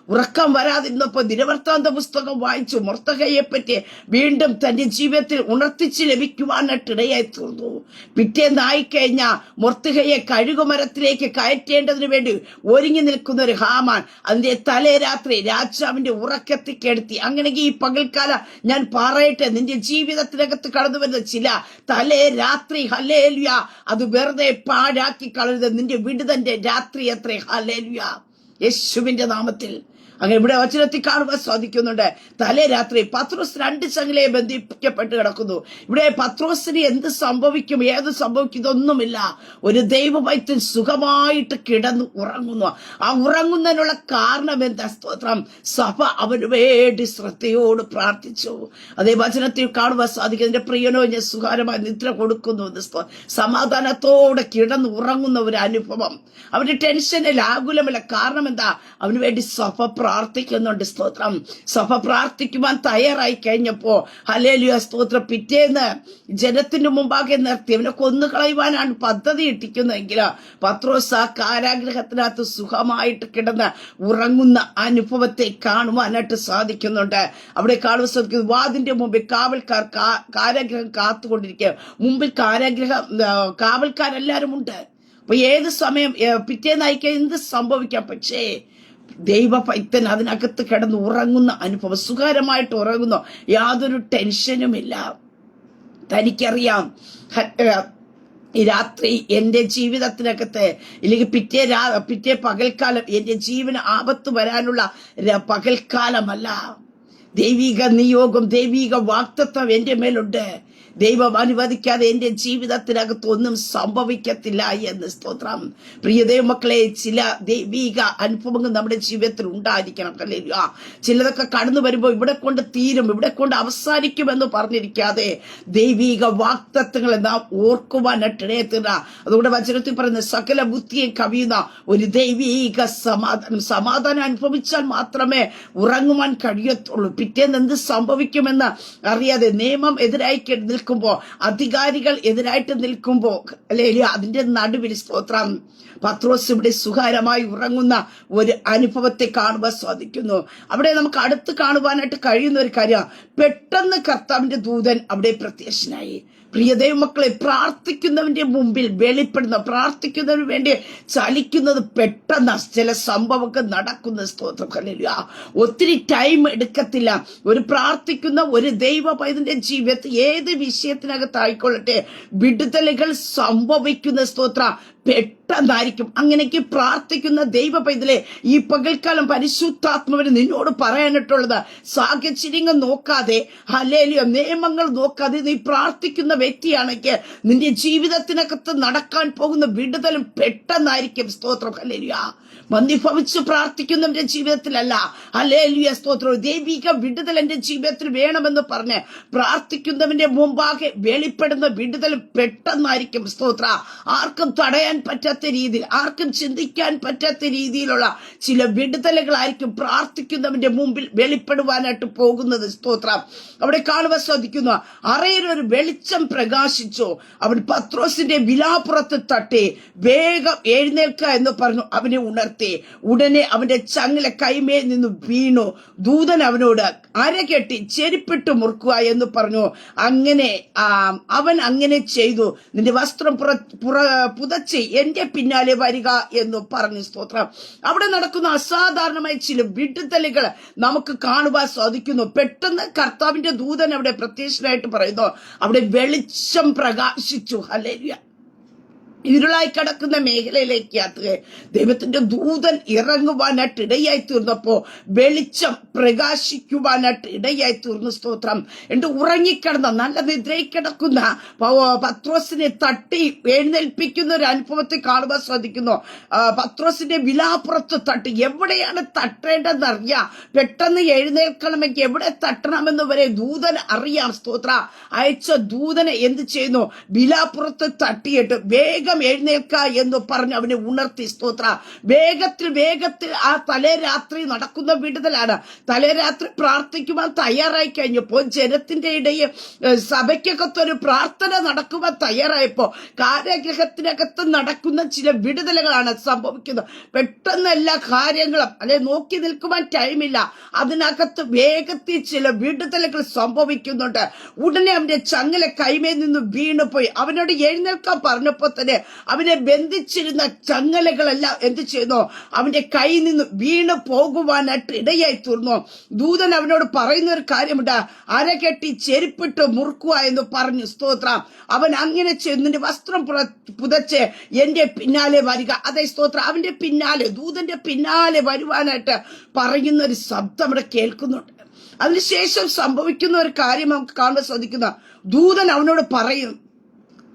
ഉറക്കം വരാതിരുന്നപ്പോ ദിനവൃത്താന്ത പുസ്തകം വായിച്ചു മൊർദെഖായിയെ പറ്റി വീണ്ടും തന്റെ ജീവിതത്തിൽ ഉണർത്തിച്ച് ലഭിക്കുവാനായിട്ട് ഇടയായി തീർന്നു. പിറ്റേന്നായിക്കഴിഞ്ഞ മൊർദെഖായിയെ കഴുകുമരത്തിലേക്ക് കയറ്റേണ്ടതിന് വേണ്ടി ഒരുങ്ങി നിൽക്കുന്ന ഒരു ഹാമാൻ അതിന്റെ തലേ രാത്രി രാജാവിന്റെ ഉറക്കത്തിൽ കെടുത്തി. അങ്ങനെയെങ്കിൽ ഈ പകൽക്കാലം ഞാൻ പറയട്ടെ, നിന്റെ ജീവിതത്തിനകത്ത് കടന്നു വരുന്ന ചില തലേ രാത്രി, ഹല്ലേലൂയ, അത് വെറുതെ പാഴാക്കി കളരുത്. നിന്റെ വിടുതന്റെ രാത്രി അത്രേ. ഹല്ലേലൂയ, യേശുവിന്റെ നാമത്തിൽ. അങ്ങനെ ഇവിടെ വചനത്തിൽ കാണുവാൻ സാധിക്കുന്നുണ്ട്. തലേ രാത്രി പത്രോസ് 2 ചങ്ങലയെ ബന്ധിപ്പിക്കപ്പെട്ട് കിടക്കുന്നു. ഇവിടെ പത്രോസിന് എന്ത് സംഭവിക്കും, ഏത് സംഭവിക്കും, ഇതൊന്നുമില്ല. ഒരു ദൈവവൈദ്യൻ സുഖമായിട്ട് കിടന്നു ഉറങ്ങുന്നു. ആ ഉറങ്ങുന്നതിനുള്ള കാരണം എന്താ? സ്തോത്രം, സഭ അവന് വേണ്ടി ശ്രദ്ധയോട് പ്രാർത്ഥിച്ചു. അതേ വചനത്തിൽ കാണുവാൻ സാധിക്കും. എന്റെ പ്രിയനോ, ഞാൻ സുഖകരമായി നിദ്ര കൊടുക്കുന്നു. സമാധാനത്തോടെ കിടന്നു ഉറങ്ങുന്ന ഒരു അനുഭവം. അവന്റെ ടെൻഷനിൽ ആകുലമില്ല. കാരണം എന്താ? അവന് വേണ്ടി സഭ പ്രാർത്ഥിക്കുന്നുണ്ട്. സ്തോത്രം, സഭ പ്രാർത്ഥിക്കുവാൻ തയ്യാറായി കഴിഞ്ഞപ്പോ ഹല്ലേലൂയ സ്തോത്രം, പിറ്റേന്ന് ജനത്തിന് മുമ്പാകെ നിർത്തി അവനെ കൊന്നുകളയുവാനാണ് പദ്ധതി ഇട്ടിക്കുന്നതെങ്കിൽ പത്രോസ് ആ കാരാഗ്രഹത്തിനകത്ത് സുഖമായിട്ട് കിടന്ന് ഉറങ്ങുന്ന അനുഭവത്തെ കാണുവാനായിട്ട് സാധിക്കുന്നുണ്ട്. അവിടെ കാണുവാൻ സാധിക്കുന്നു, വാതിന്റെ മുമ്പിൽ കാവൽക്കാർ കാരാഗ്രഹം കാത്തുകൊണ്ടിരിക്കുക. മുമ്പിൽ കാവൽക്കാരെല്ലാരും ഉണ്ട്. അപ്പൊ ഏത് സമയം പിറ്റേന്നായിക്കാൻ എന്ത് സംഭവിക്കാം. പക്ഷേ ദൈവ പൈത്തൻ അതിനകത്ത് കിടന്ന് ഉറങ്ങുന്ന അനുഭവം, സുഖകരമായിട്ട് ഉറങ്ങുന്നു, യാതൊരു ടെൻഷനുമില്ല. തനിക്കറിയാം ഈ രാത്രി എന്റെ ജീവിതത്തിനകത്ത്, ഇല്ലെങ്കിൽ പിറ്റേ പകൽക്കാലം എന്റെ ജീവന് ആപത്ത് വരാനുള്ള പകൽക്കാലമല്ല. ദൈവിക നിയോഗം, ദൈവിക വാഗ്ദത്തം എന്റെ മേലുണ്ട്. ദൈവം അനുവദിക്കാതെ എന്റെ ജീവിതത്തിനകത്ത് ഒന്നും സംഭവിക്കത്തില്ല എന്ന്. സ്തോത്രം. പ്രിയ ദൈവമക്കളെ, ചില ദൈവിക അനുഭവങ്ങൾ നമ്മുടെ ജീവിതത്തിൽ ഉണ്ടായിരിക്കണം. ഹല്ലേലൂയ. ചിലതൊക്കെ കടന്നു വരുമ്പോൾ ഇവിടെ കൊണ്ട് തീരും, ഇവിടെ കൊണ്ട് അവസാനിക്കുമെന്ന് പറഞ്ഞിരിക്കാതെ ദൈവിക വാഗ്ദത്തങ്ങൾ നാം ഓർക്കുവാനായിട്ടിടയെ തീർന്ന, അതുകൊണ്ട് വചനത്തിൽ പറയുന്ന സകല ബുദ്ധിയെ കവിയുന്ന ഒരു ദൈവിക സമാധാനം അനുഭവിച്ചാൽ മാത്രമേ ഉറങ്ങുവാൻ കഴിയത്തുള്ളൂ. പിറ്റേന്ന് എന്ത് സംഭവിക്കുമെന്ന് അറിയാതെ നിയമം എതിരായി നിൽക്കുമ്പോ, അധികാരികൾ എതിരായിട്ട് നിൽക്കുമ്പോ, അല്ലെ, അതിന്റെ നടുവിൽ സ്തോത്രം പത്രോസ് ഇവിടെ സുഖകരമായി ഉറങ്ങുന്ന ഒരു അനുഭവത്തെ കാണുവാൻ സാധിക്കുന്നു. അവിടെ നമുക്ക് അടുത്ത് കാണുവാനായിട്ട് കഴിയുന്ന ഒരു കാര്യം, പെട്ടെന്ന് കർത്താവിന്റെ ദൂതൻ അവിടെ പ്രത്യക്ഷനായി. പ്രിയ ദൈവമക്കളെ, പ്രാർത്ഥിക്കുന്നവന്റെ മുമ്പിൽ വെളിപ്പെടുന്ന, പ്രാർത്ഥിക്കുന്നതിന് വേണ്ടി ചലിക്കുന്നത് പെട്ടെന്ന് ചില സംഭവങ്ങൾ നടക്കുന്ന. സ്തോത്രം, ഹല്ലേലൂയ. ഒത്തിരി ടൈം എടുക്കത്തില്ല. ഒരു പ്രാർത്ഥിക്കുന്ന ഒരു ദൈവ പൈതന്റെ ജീവിതത്തിൽ ഏത് വിഷയത്തിനകത്തായിക്കൊള്ളട്ടെ വിടുതലുകൾ സംഭവിക്കുന്ന സ്തോത്രം പെട്ടെന്നായിരിക്കും. അങ്ങനെയൊക്കെ പ്രാർത്ഥിക്കുന്ന ദൈവ പൈതലെ, ഈ പകൽക്കാലം പരിശുദ്ധാത്മാവിന് നിന്നോട് പറയാനിട്ടുള്ളത്, സാഹചര്യങ്ങൾ നോക്കാതെ, ഹല്ലേലൂയ, നിയമങ്ങൾ നോക്കാതെ നീ പ്രാർത്ഥിക്കുന്ന വ്യക്തിയാണെങ്കിൽ നിന്റെ ജീവിതത്തിനകത്ത് നടക്കാൻ പോകുന്ന വിടുതലും പെട്ടെന്നായിരിക്കും. സ്തോത്രം, ഹല്ലേലൂയ. മന്ദിഭവിച്ച് പ്രാർത്ഥിക്കുന്നവന്റെ ജീവിതത്തിലല്ല, ഹല്ലേലൂയ സ്തോത്രം, ദൈവിക വിടുതൽ എന്റെ ജീവിതത്തിൽ വേണമെന്ന് പറഞ്ഞ് പ്രാർത്ഥിക്കുന്നവന്റെ മുമ്പാകെ വെളിപ്പെടുന്ന വിടുതലും പെട്ടെന്നായിരിക്കും. സ്തോത്ര, ആർക്കും തടയാൻ പറ്റാത്ത രീതിയിൽ, ആർക്കും ചിന്തിക്കാൻ പറ്റാത്ത രീതിയിലുള്ള ചില വിടുതലുകളായിരിക്കും പ്രാർത്ഥിക്കുന്നവന്റെ മുമ്പിൽ വെളിപ്പെടുവാനായിട്ട് പോകുന്നത്. സ്തോത്രം. അവിടെ കാണുവാൻ സാധിക്കുന്നു, അറയിലൊരു വെളിച്ചം പ്രകാശിച്ചു. അവൻ പത്രോസിന്റെ വിലാപ്പുറത്ത് തട്ടി വേഗം എഴുന്നേൽക്ക എന്ന് പറഞ്ഞു അവനെ ഉണർത്തി. ഉണർത്തി. ഉടനെ അവന്റെ ചങ്ങല കൈമേൽ നിന്ന് വീണു. ദൂതൻ അവനോട് അരകെട്ടി ചെരുപ്പിട്ട് മുറുക്കുക എന്ന് പറഞ്ഞു. അങ്ങനെ അവൻ അങ്ങനെ ചെയ്തു. നിന്റെ വസ്ത്രം പുതച്ച് എന്റെ പിന്നാലെ വരിക എന്ന് പറഞ്ഞു. സ്തോത്രം. അവിടെ നടക്കുന്ന അസാധാരണമായ ചില വിടുതലുകൾ നമുക്ക് കാണുവാൻ സാധിക്കുന്നു. പെട്ടെന്ന് കർത്താവിന്റെ ദൂതൻ അവിടെ പ്രത്യക്ഷനായിട്ട് പറയുന്നു. അവിടെ വെളിച്ചം പ്രകാശിച്ചു. ഹല്ലേലൂയ. ഇരുളായി കിടക്കുന്ന മേഖലയിലേക്ക് ദൈവത്തിന്റെ ദൂതൻ ഇറങ്ങുവാനായിട്ട് ഇടയായി തീർന്നപ്പോ വെളിച്ചം പ്രകാശിക്കുവാനായിട്ട് ഇടയായി തീർന്നു. സ്തോത്രം. എന്നിട്ട് ഉറങ്ങിക്കിടന്ന നല്ല നിദ്രയിൽ കിടക്കുന്ന പത്രോസിനെ തട്ടി എഴുന്നേൽപ്പിക്കുന്ന ഒരു അനുഭവത്തെ കാണുവാൻ സാധിക്കുന്നു. പത്രോസിന്റെ വിലാപ്പുറത്ത് തട്ടി. എവിടെയാണ് തട്ടേണ്ടതെന്ന് അറിയാം. പെട്ടെന്ന് എഴുന്നേൽക്കണമെങ്കിൽ എവിടെ തട്ടണമെന്ന് വരെ ദൂതൻ അറിയാം. സ്തോത്ര. അയച്ച ദൂതനെ എന്ത് ചെയ്യുന്നു? വിലാപ്പുറത്ത് തട്ടിയിട്ട് വേഗം എഴുന്നേൽക്ക എന്ന് പറഞ്ഞ് അവനെ ഉണർത്തി. സ്തോത്ര. വേഗത്തിൽ ആ തലേരാത്രി നടക്കുന്ന വിടുതലാണ്. തലേരാത്രി പ്രാർത്ഥിക്കുവാൻ തയ്യാറായി കഴിഞ്ഞപ്പോ ജനത്തിന്റെ ഇടയിൽ സഭയ്ക്കകത്തൊരു പ്രാർത്ഥന നടക്കുവാൻ തയ്യാറായപ്പോ കാരാഗൃഹത്തിനകത്ത് നടക്കുന്ന ചില വിടുതലുകളാണ് സംഭവിക്കുന്നത്. പെട്ടെന്ന് എല്ലാ കാര്യങ്ങളും നോക്കി നിൽക്കുവാൻ ടൈമില്ല. അതിനകത്ത് വേഗത്തിൽ ചില വിടുതലുകൾ സംഭവിക്കുന്നുണ്ട്. ഉടനെ അവന്റെ ചങ്ങല കൈമേൽ നിന്ന് വീണുപോയി. അവനോട് എഴുന്നേൽക്കാൻ പറഞ്ഞപ്പോ തന്നെ അവനെ ബന്ധിച്ചിരുന്ന ചങ്ങലകളെല്ലാം എന്ത് ചെയ്യുന്നു? അവന്റെ കയ്യിൽ നിന്ന് വീണ് പോകുവാനായിട്ട് ഇടയായി തീർന്നു. ദൂതൻ അവനോട് പറയുന്ന ഒരു കാര്യമുണ്ട്. അരകെട്ടി ചെരുപ്പിട്ട് മുറുക്കുക എന്ന് പറഞ്ഞു. സ്തോത്രം. അവൻ അങ്ങനെ ചെയ്തു. നിന്റെ വസ്ത്രം പുതച്ച് എന്റെ പിന്നാലെ വരിക. അതെ, സ്തോത്രം. അവന്റെ പിന്നാലെ, ദൂതന്റെ പിന്നാലെ വരുവാനായിട്ട് പറയുന്ന ഒരു ശബ്ദം ഇവിടെ കേൾക്കുന്നുണ്ട്. അതിനുശേഷം സംഭവിക്കുന്ന ഒരു കാര്യം നമുക്ക് കാണാൻ സാധിക്കുന്ന, ദൂതൻ അവനോട് പറയും,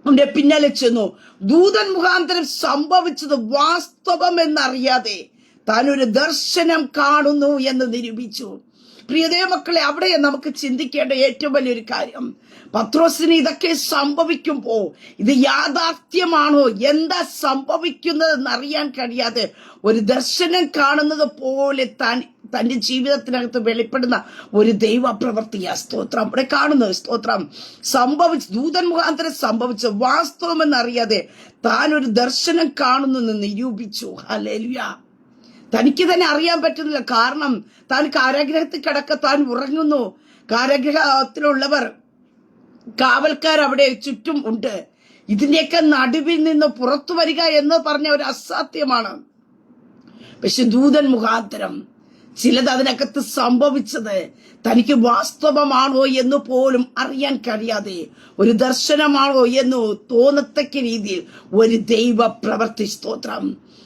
അവന്റെ പിന്നാലെ ചെന്നു. ദൂതൻ മുഖാന്തരം സംഭവിച്ചത് വാസ്തവം എന്നറിയാതെ താൻ ഒരു ദർശനം കാണുന്നു എന്ന് നിരൂപിച്ചു. പ്രിയതേ മക്കളെ, അവിടെ നമുക്ക് ചിന്തിക്കേണ്ട ഏറ്റവും വലിയൊരു കാര്യം, പത്രോസിന് ഇതൊക്കെ സംഭവിക്കുമ്പോ ഇത് യാഥാർത്ഥ്യമാണോ, എന്താ സംഭവിക്കുന്നതെന്ന് അറിയാൻ കഴിയാതെ ഒരു ദർശനം കാണുന്നത് പോലെ തന്റെ ജീവിതത്തിനകത്ത് വെളിപ്പെടുന്ന ഒരു ദൈവപ്രവൃത്തിയാ. സ്തോത്രം. അവിടെ കാണുന്നത്. സ്തോത്രം. ദൂതൻ മുഖാന്തരം സംഭവിച്ച വാസ്തവമെന്നറിയാതെ താൻ ഒരു ദർശനം കാണുന്നെന്ന് നിരൂപിച്ചു. ഹല്ലേലൂയ. തനിക്ക് തന്നെ അറിയാൻ പറ്റുന്നില്ല. കാരണം താൻ കാരാഗ്രഹത്തിൽ താൻ ഉറങ്ങുന്നു. കാരാഗ്രഹത്തിലുള്ളവർ, കാവൽക്കാർ അവിടെ ചുറ്റും ഉണ്ട്. ഇതിന്റെയൊക്കെ നടുവിൽ നിന്ന് പുറത്തു വരിക എന്ന് പറഞ്ഞ ഒരു അസാധ്യമാണ്. പക്ഷെ ദൂതൻ മുഖാന്തരം ചിലത് അതിനകത്ത് സംഭവിച്ചത് തനിക്ക് വാസ്തവമാണോ എന്ന് പോലും അറിയാൻ കഴിയാതെ, ഒരു ദർശനമാണോ എന്ന് തോന്നത്തക്ക രീതിയിൽ ഒരു ദൈവ പ്രവൃത്തി. സ്തോത്രം.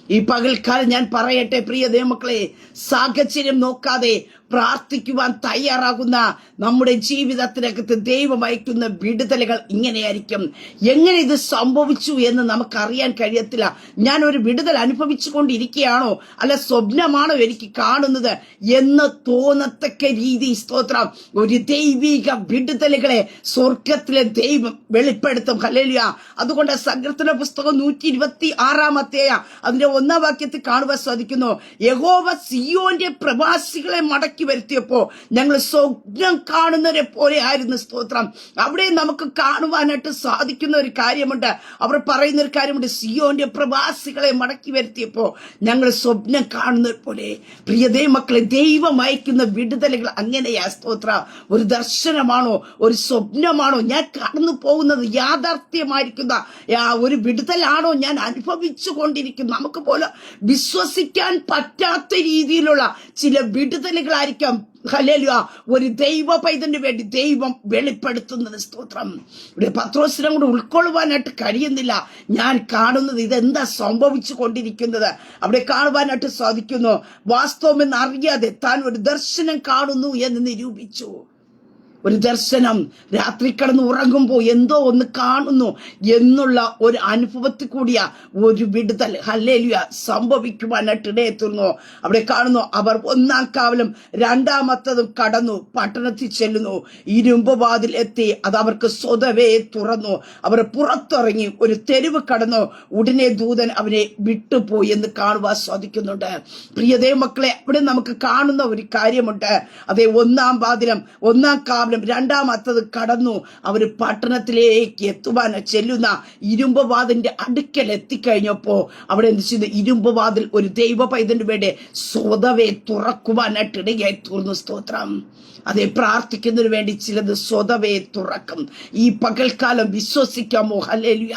ഈ പകൽക്കാലം ഞാൻ പറയട്ടെ പ്രിയ ദൈവമക്കളെ, സാഹചര്യം നോക്കാതെ പ്രാർത്ഥിക്കുവാൻ തയ്യാറാകുന്ന നമ്മുടെ ജീവിതത്തിനകത്ത് ദൈവം അയക്കുന്ന വിടുതലുകൾ ഇങ്ങനെയായിരിക്കും. എങ്ങനെ ഇത് സംഭവിച്ചു എന്ന് നമുക്കറിയാൻ കഴിയത്തില്ല. ഞാൻ ഒരു വിടുതൽ അനുഭവിച്ചു കൊണ്ടിരിക്കുകയാണോ, അല്ല സ്വപ്നമാണോ എനിക്ക് കാണുന്നത് എന്ന് തോന്നത്തക്ക രീതി. സ്തോത്രം. ഒരു ദൈവിക വിടുതലുകളെ സ്വർഗത്തിലെ ദൈവം വെളിപ്പെടുത്തും. ഹല്ലേലൂയ. അതുകൊണ്ട് സങ്കീർത്തന പുസ്തകം 126 അതിന്റെ 1 വാക്യത്തിൽ കാണുവാൻ സാധിക്കുന്നു, യഹോവ സിയോന്റെ പ്രവാസികളെ മടക്കി വരുത്തിയപ്പോ ഞങ്ങൾ സ്വപ്നം കാണുന്നവരെ പോലെ ആയിരുന്നു. സ്തോത്രം. അവിടെ നമുക്ക് കാണുവാനായിട്ട് സാധിക്കുന്ന ഒരു കാര്യമുണ്ട്. അവർ പറയുന്ന ഒരു കാര്യമുണ്ട്, സിയോന്റെ പ്രവാസികളെ മടക്കി വരുത്തിയപ്പോ ഞങ്ങൾ സ്വപ്നം കാണുന്നവരെ പോലെ. പ്രിയതേ മക്കളെ, ദൈവം അയക്കുന്ന വിടുതലുകൾ അങ്ങനെയാ. സ്തോത്ര. ഒരു ദർശനമാണോ, ഒരു സ്വപ്നമാണോ, ഞാൻ കടന്നു പോകുന്നത് യാഥാർത്ഥ്യമായിരിക്കുന്ന ഒരു വിടുതലാണോ ഞാൻ അനുഭവിച്ചു കൊണ്ടിരിക്കുന്നു? നമുക്ക് പോലെ വിശ്വസിക്കാൻ പറ്റാത്ത രീതിയിലുള്ള ചില വിടുതലുകളായിരിക്കാം ഹല്ലേലൂയ ഒരു ദൈവ പൈതന് വേണ്ടി ദൈവം വെളിപ്പെടുത്തുന്നത്. സ്തോത്രം. ഇവിടെ പത്രോസിനെ കൊണ്ട് ഉൾക്കൊള്ളുവാനായിട്ട് കഴിയുന്നില്ല. ഞാൻ കാണുന്നത് ഇതെന്താ സംഭവിച്ചു കൊണ്ടിരിക്കുന്നത് അവിടെ കാണുവാനായിട്ട് സാധിക്കുന്നു. വാസ്തവമെന്ന് അറിയാതെ താൻ ഒരു ദർശനം കാണുന്നു എന്ന് നിരൂപിച്ചു. ഒരു ദർശനം, രാത്രി കിടന്ന് ഉറങ്ങുമ്പോൾ എന്തോ ഒന്ന് കാണുന്നു എന്നുള്ള ഒരു അനുഭവത്തിൽ കൂടിയ ഒരു വിടുതൽ ഹല്ലേലൂയ സംഭവിക്കുവാനായിട്ട് ഇടയെത്തുന്നു. അവിടെ കാണുന്നു, അവർ 1-ാം കാവലും 2-മത്തതും കടന്നു പട്ടണത്തിൽ ചെല്ലുന്നു. ഇരുമ്പ് വാതിൽ എത്തി. അത് അവർക്ക് സ്വതവേ തുറന്നു. അവർ പുറത്തിറങ്ങി ഒരു തെരുവ് കടന്നു. ഉടനെ ദൂതൻ അവനെ വിട്ടുപോയി എന്ന് കാണുവാൻ സാധിക്കുന്നുണ്ട്. പ്രിയതേ മക്കളെ, അവിടെ നമുക്ക് കാണുന്ന ഒരു കാര്യമുണ്ട്. അതേ 1-ാം വാതിലും 1-ാം ഭവനം. രണ്ടാമത്തത് കടന്നു. അവർ പട്ടണത്തിലേക്ക് ചെല്ലുന്ന ഇരുമ്പ് വാതിലിന്റെ അടുക്കൽ എത്തിക്കഴിഞ്ഞപ്പോ അവിടെ എന്ത് ചെയ്തു? ഇരുമ്പ് വാതിൽ ഒരു ദൈവ പൈതലിന് വേണ്ടി സ്വതവേ തുറക്കുവാനായിട്ട് ഇടയായി തീർന്നു. സ്തോത്രം. അതെ, പ്രാർത്ഥിക്കുന്നതിന് വേണ്ടി ചിലത് സ്വതവേ തുറക്കും. ഈ പകൽക്കാലം വിശ്വസിക്കാമോ? ഹല്ലേലൂയ.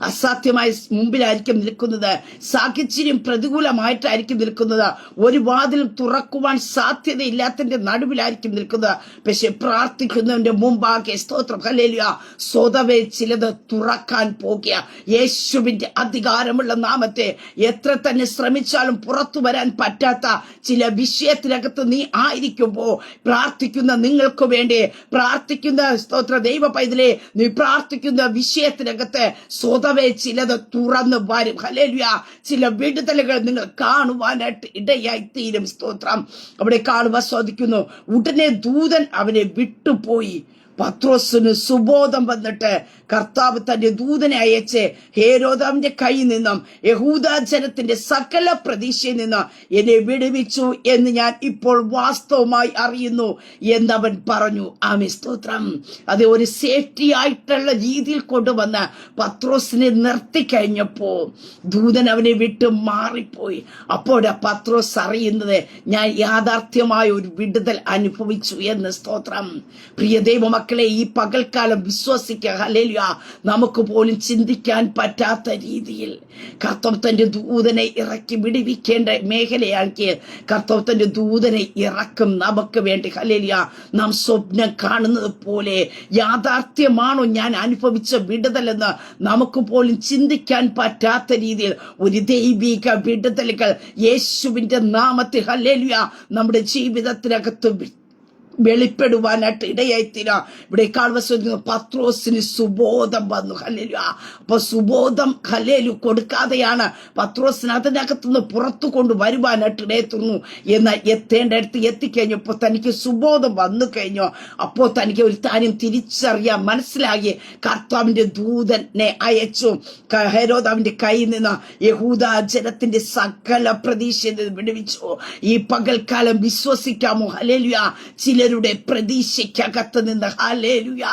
അസാധ്യമായ മുമ്പിലായിരിക്കും നിൽക്കുന്നത്. സാഹചര്യം പ്രതികൂലമായിട്ടായിരിക്കും നിൽക്കുന്നത്. ഒരു വാതിലും തുറക്കുവാൻ സാധ്യതയില്ലാത്തതിന്റെ നടുവിലായിരിക്കും നിൽക്കുന്നത്. പക്ഷെ പ്രാർത്ഥിക്കുന്നതിന്റെ മുമ്പാകെ സ്തോത്രം, ഹല്ലേലൂയ, സ്വതവേ ചിലത് തുറക്കാൻ പോകുക. യേശുവിന്റെ അധികാരമുള്ള നാമത്തെ എത്ര തന്നെ ശ്രമിച്ചാലും പുറത്തു വരാൻ പറ്റാത്ത ചില വിഷയത്തിനകത്ത് നീ ആയിരിക്കുമ്പോ പ്രാർത്ഥിക്കുന്ന നിങ്ങൾക്ക് വേണ്ടി പ്രാർത്ഥിക്കുന്ന സ്തോത്ര ദൈവ പൈതലേ, നീ പ്രാർത്ഥിക്കുന്ന വിഷയത്തിനകത്ത് സ്വതവേ ചിലത് തുറന്നു വരും. ഹല്ലേലൂയ. ചില വിടുതലുകൾ നിങ്ങൾ കാണുവാനായിട്ട് ഇടയായി തീരും. സ്തോത്രം. അവിടെ കാണുവാൻ സാധിക്കുന്നു. ഉടനെ ദൂതൻ അവനെ വിട്ടുപോയി. പത്രോസിന് സുബോധം വന്നിട്ട് കർത്താവ് തന്റെ ദൂതനെ അയച്ച് ഹേരോദാവിന്റെ കയ്യിൽ നിന്നും യഹൂദ ജനത്തിന്റെ സകല പ്രതീക്ഷയിൽ നിന്ന് എന്നെ വിടുവിച്ചു എന്ന് ഞാൻ ഇപ്പോൾ വാസ്തവമായി അറിയുന്നു എന്നവൻ പറഞ്ഞു. ആമേൻ. സ്തോത്രം. അത് ഒരു സേഫ്റ്റി ആയിട്ടുള്ള രീതിയിൽ കൊണ്ടുവന്ന് പത്രോസിനെ നിർത്തി കഴിഞ്ഞപ്പോ ദൂതൻ അവനെ വിട്ട് മാറിപ്പോയി. അപ്പോഴാ പത്രോസ് അറിയുന്നത്, ഞാൻ യാഥാർത്ഥ്യമായ ഒരു വിടുതൽ അനുഭവിച്ചു എന്ന്. സ്തോത്രം. പ്രിയ ദൈവമക്കളെ, ഈ പകൽക്കാലം വിശ്വസിക്കുക. ഹല്ലേലൂയ. നമുക്ക് പോലും ചിന്തിക്കാൻ പറ്റാത്ത രീതിയിൽ കർത്താവ് തന്റെ ദൂതനെ ഇറക്കി വിടുവിക്കേണ്ട മേഖലയാണെങ്കിൽ കർത്താവ് തന്റെ ദൂതനെ ഇറക്കും നമുക്ക് വേണ്ടി. ഹല്ലേലൂയ. നാം സ്വപ്നം കാണുന്നത് പോലെ യാഥാർത്ഥ്യമാണോ ഞാൻ അനുഭവിച്ച വിടുതലെന്ന് നമുക്ക് പോലും ചിന്തിക്കാൻ പറ്റാത്ത രീതിയിൽ ഒരു ദൈവിക വിടുതലുകൾ യേശുവിന്റെ നാമത്തിൽ ഹല്ലേലൂയ നമ്മുടെ ജീവിതത്തിനകത്ത് വെളിപ്പെടുവാനായിട്ട് ഇടയായിത്തീരാ. ഇവിടെ കാണുന്ന പത്രോസിന് സുബോധം വന്നു. ഹല്ലേലൂയ. അപ്പൊ സുബോധം ഹല്ലേലൂയ കൊടുക്കാതെയാണ് പത്രോസിന് അതിനകത്തുനിന്ന് പുറത്തു കൊണ്ടുവരുവാനായിട്ട് ഇടയത്തുന്നു. എന്നാൽ എത്തേണ്ടടുത്ത് എത്തിക്കഴിഞ്ഞപ്പോ തനിക്ക് സുബോധം വന്നു കഴിഞ്ഞു. അപ്പോ തനിക്ക് ഒരു കാര്യം തിരിച്ചറിയാൻ മനസ്സിലാക്കി. കർത്താവിന്റെ ദൂതനെ അയച്ചു. ഹെരോദാവിന്റെ കയ്യിൽ നിന്ന് യഹൂദ ജനത്തിന്റെ സകല പ്രതീക്ഷയിൽ നിന്ന് വിടുവിച്ചു. ഈ പകൽക്കാലം വിശ്വസിക്കാമോ? ഹല്ലേലൂയ. ചിലരുടെ പ്രതീക്ഷയ്ക്കകത്ത് നിന്ന് ഹല്ലേലൂയ